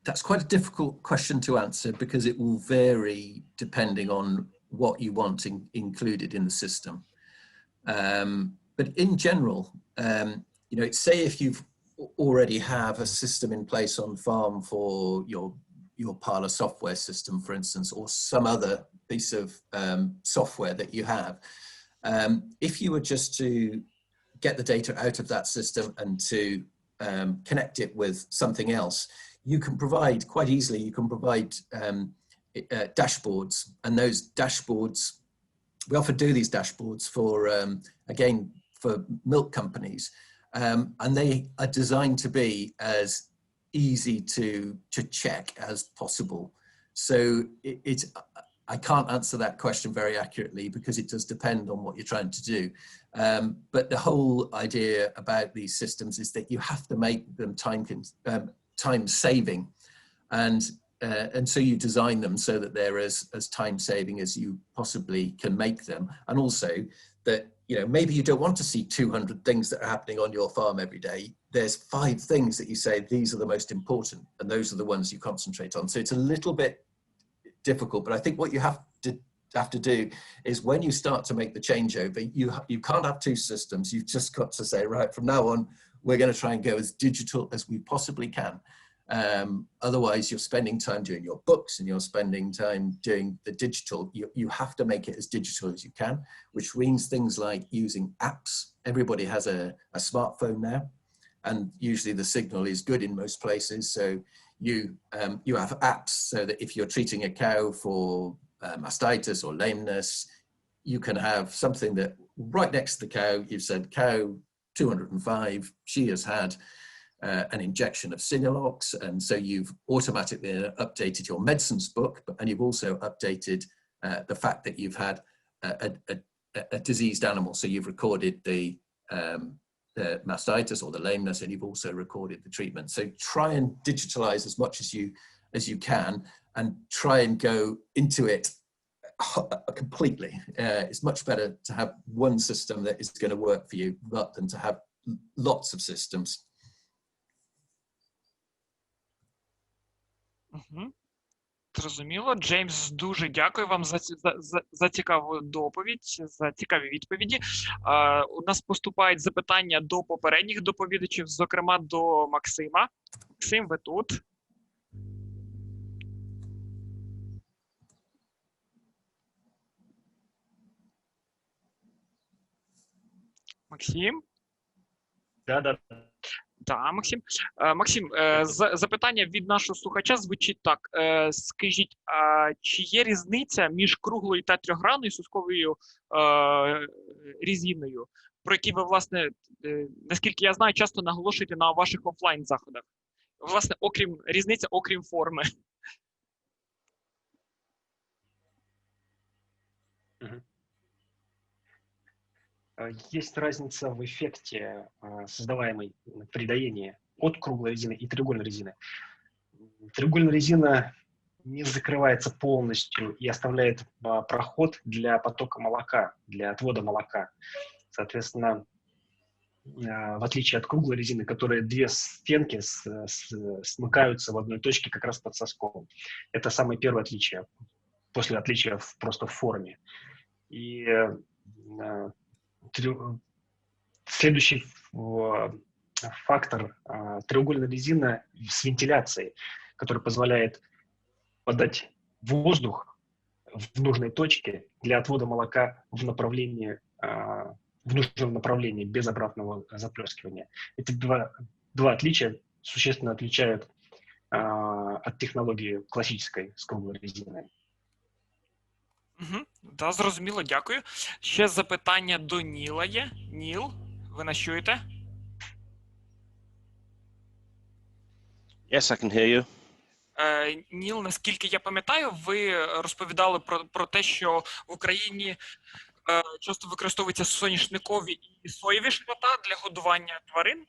That's quite a difficult question to answer because it will vary depending on what you want included in the system. But in general, you know, say if you've already have a system in place on farm for your parlor software system, for instance, or some other piece of software that you have, if you were just to get the data out of that system and to connect it with something else, you can provide quite easily, you can provide dashboards, and those dashboards, we often do these dashboards for, again, for milk companies, and they are designed to be as easy to check as possible. So I can't answer that question very accurately because it does depend on what you're trying to do. But the whole idea about these systems is that you have to make them time saving, and so you design them so that they're as time saving as you possibly can make them, and also that, you know, maybe you don't want to see 200 things that are happening on your farm every day. There's 5 things that you say these are the most important, and those are the ones you concentrate on. So it's a little bit difficult, but I think what you have to do is when you start to make the changeover, you can't have 2 systems. You've just got to say, right, from now on, we're going to try and go as digital as we possibly can. Otherwise, you're spending time doing your books and you're spending time doing the digital. You have to make it as digital as you can, which means things like using apps. Everybody has a smartphone now, and usually the signal is good in most places. So you have apps so that if you're treating a cow for mastitis or lameness, you can have something that right next to the cow, you've said cow 205, she has had an injection of Sinolox, and so you've automatically updated your medicines book, and you've also updated the fact that you've had a diseased animal. So you've recorded the mastitis or the lameness, and you've also recorded the treatment. So try and digitalize as much as you can, and try and go into it completely. It's much better to have one system that is going to work for you rather than to have lots of systems. Зрозуміло. Джеймс, дуже дякую вам за цікаву доповідь, за цікаві відповіді. У нас поступають запитання до попередніх доповідачів, зокрема до Максима. Максим, ви тут? Максим? Да. Так, Максим. Максим, запитання від нашого слухача звучить так. Скажіть, чи є різниця між круглою та трьохгранною сусковою резиною, про які ви, власне, наскільки я знаю, часто наголошуєте на ваших офлайн-заходах? Власне, різниця окрім форми. Есть разница в эффекте, создаваемой при доении от круглой резины и треугольной резины. Треугольная резина не закрывается полностью и оставляет проход для потока молока, для отвода молока. Соответственно, в отличие от круглой резины, которые две стенки смыкаются в одной точке как раз под соском. Это самое первое отличие, после отличия просто в форме. И следующий фактор – треугольная резина с вентиляцией, которая позволяет подать воздух в нужной точке для отвода молока в нужном направлении без обратного заплескивания. Эти два отличия существенно отличают от технологии классической с круглой резиной. Так, зрозуміло, дякую. Ще запитання до Ніла є. Ніл, ви нас чуєте? Yes, I can hear you. Ніл, наскільки я пам'ятаю, ви розповідали про те, що в Україні часто використовуються соняшникові і соєві шмата для годування тварин.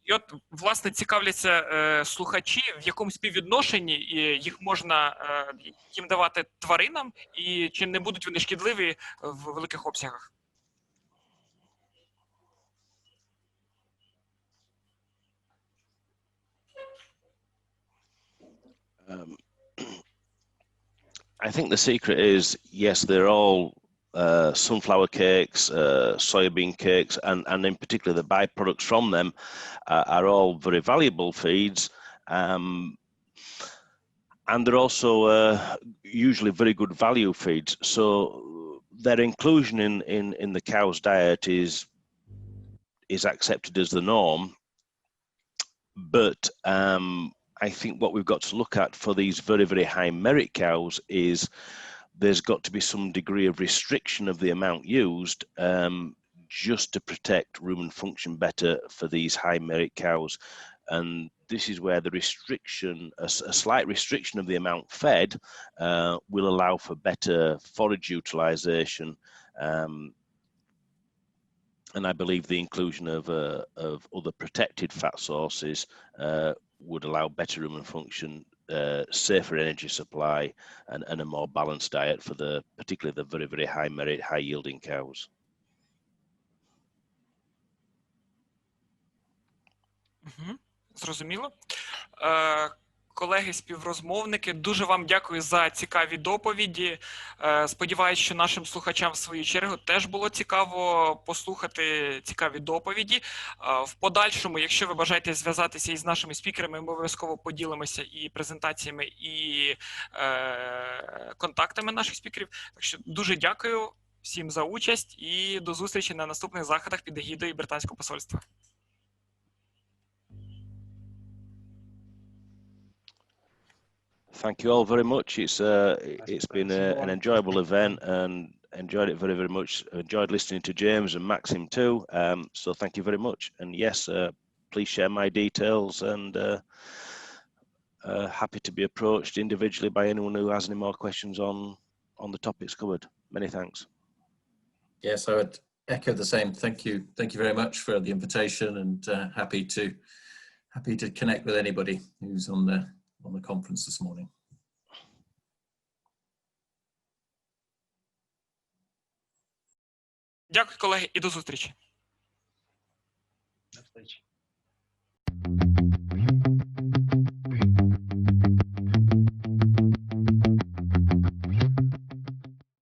І от, власне, цікавляться слухачі, в якому співвідношенні їх можна їм давати тваринам, і чи не будуть вони шкідливі в великих обсягах? I think the secret is, yes, they're all sunflower cakes, soybean cakes, and in particular the byproducts from them are all very valuable feeds, and they're also usually very good value feeds. So their inclusion in the cow's diet is accepted as the norm, but I think what we've got to look at for these very, very high merit cows is there's got to be some degree of restriction of the amount used just to protect rumen function better for these high merit cows. And this is where the restriction, a slight restriction of the amount fed will allow for better forage utilization. And I believe the inclusion of other protected fat sources would allow better rumen function, safer energy supply, and a more balanced diet for particularly the very, very high merit, high yielding cows. Зрозуміло. Колеги, співрозмовники, дуже вам дякую за цікаві доповіді. Сподіваюсь, що нашим слухачам в свою чергу теж було цікаво послухати цікаві доповіді. В подальшому, якщо ви бажаєте зв'язатися із нашими спікерами, ми обов'язково поділимося і презентаціями, і контактами наших спікерів. Так що дуже дякую всім за участь і до зустрічі на наступних заходах під егідою Британського посольства. Thank you all very much. It's been an enjoyable event, and enjoyed it very, very much. Enjoyed listening to James and Maxim too. So thank you very much. And yes, please share my details, and happy to be approached individually by anyone who has any more questions on the topics covered. Many thanks. Yes, I would echo the same. Thank you very much for the invitation, and happy to connect with anybody who's on the conference this morning. Дякую, колеги, і до зустрічі. До встречи.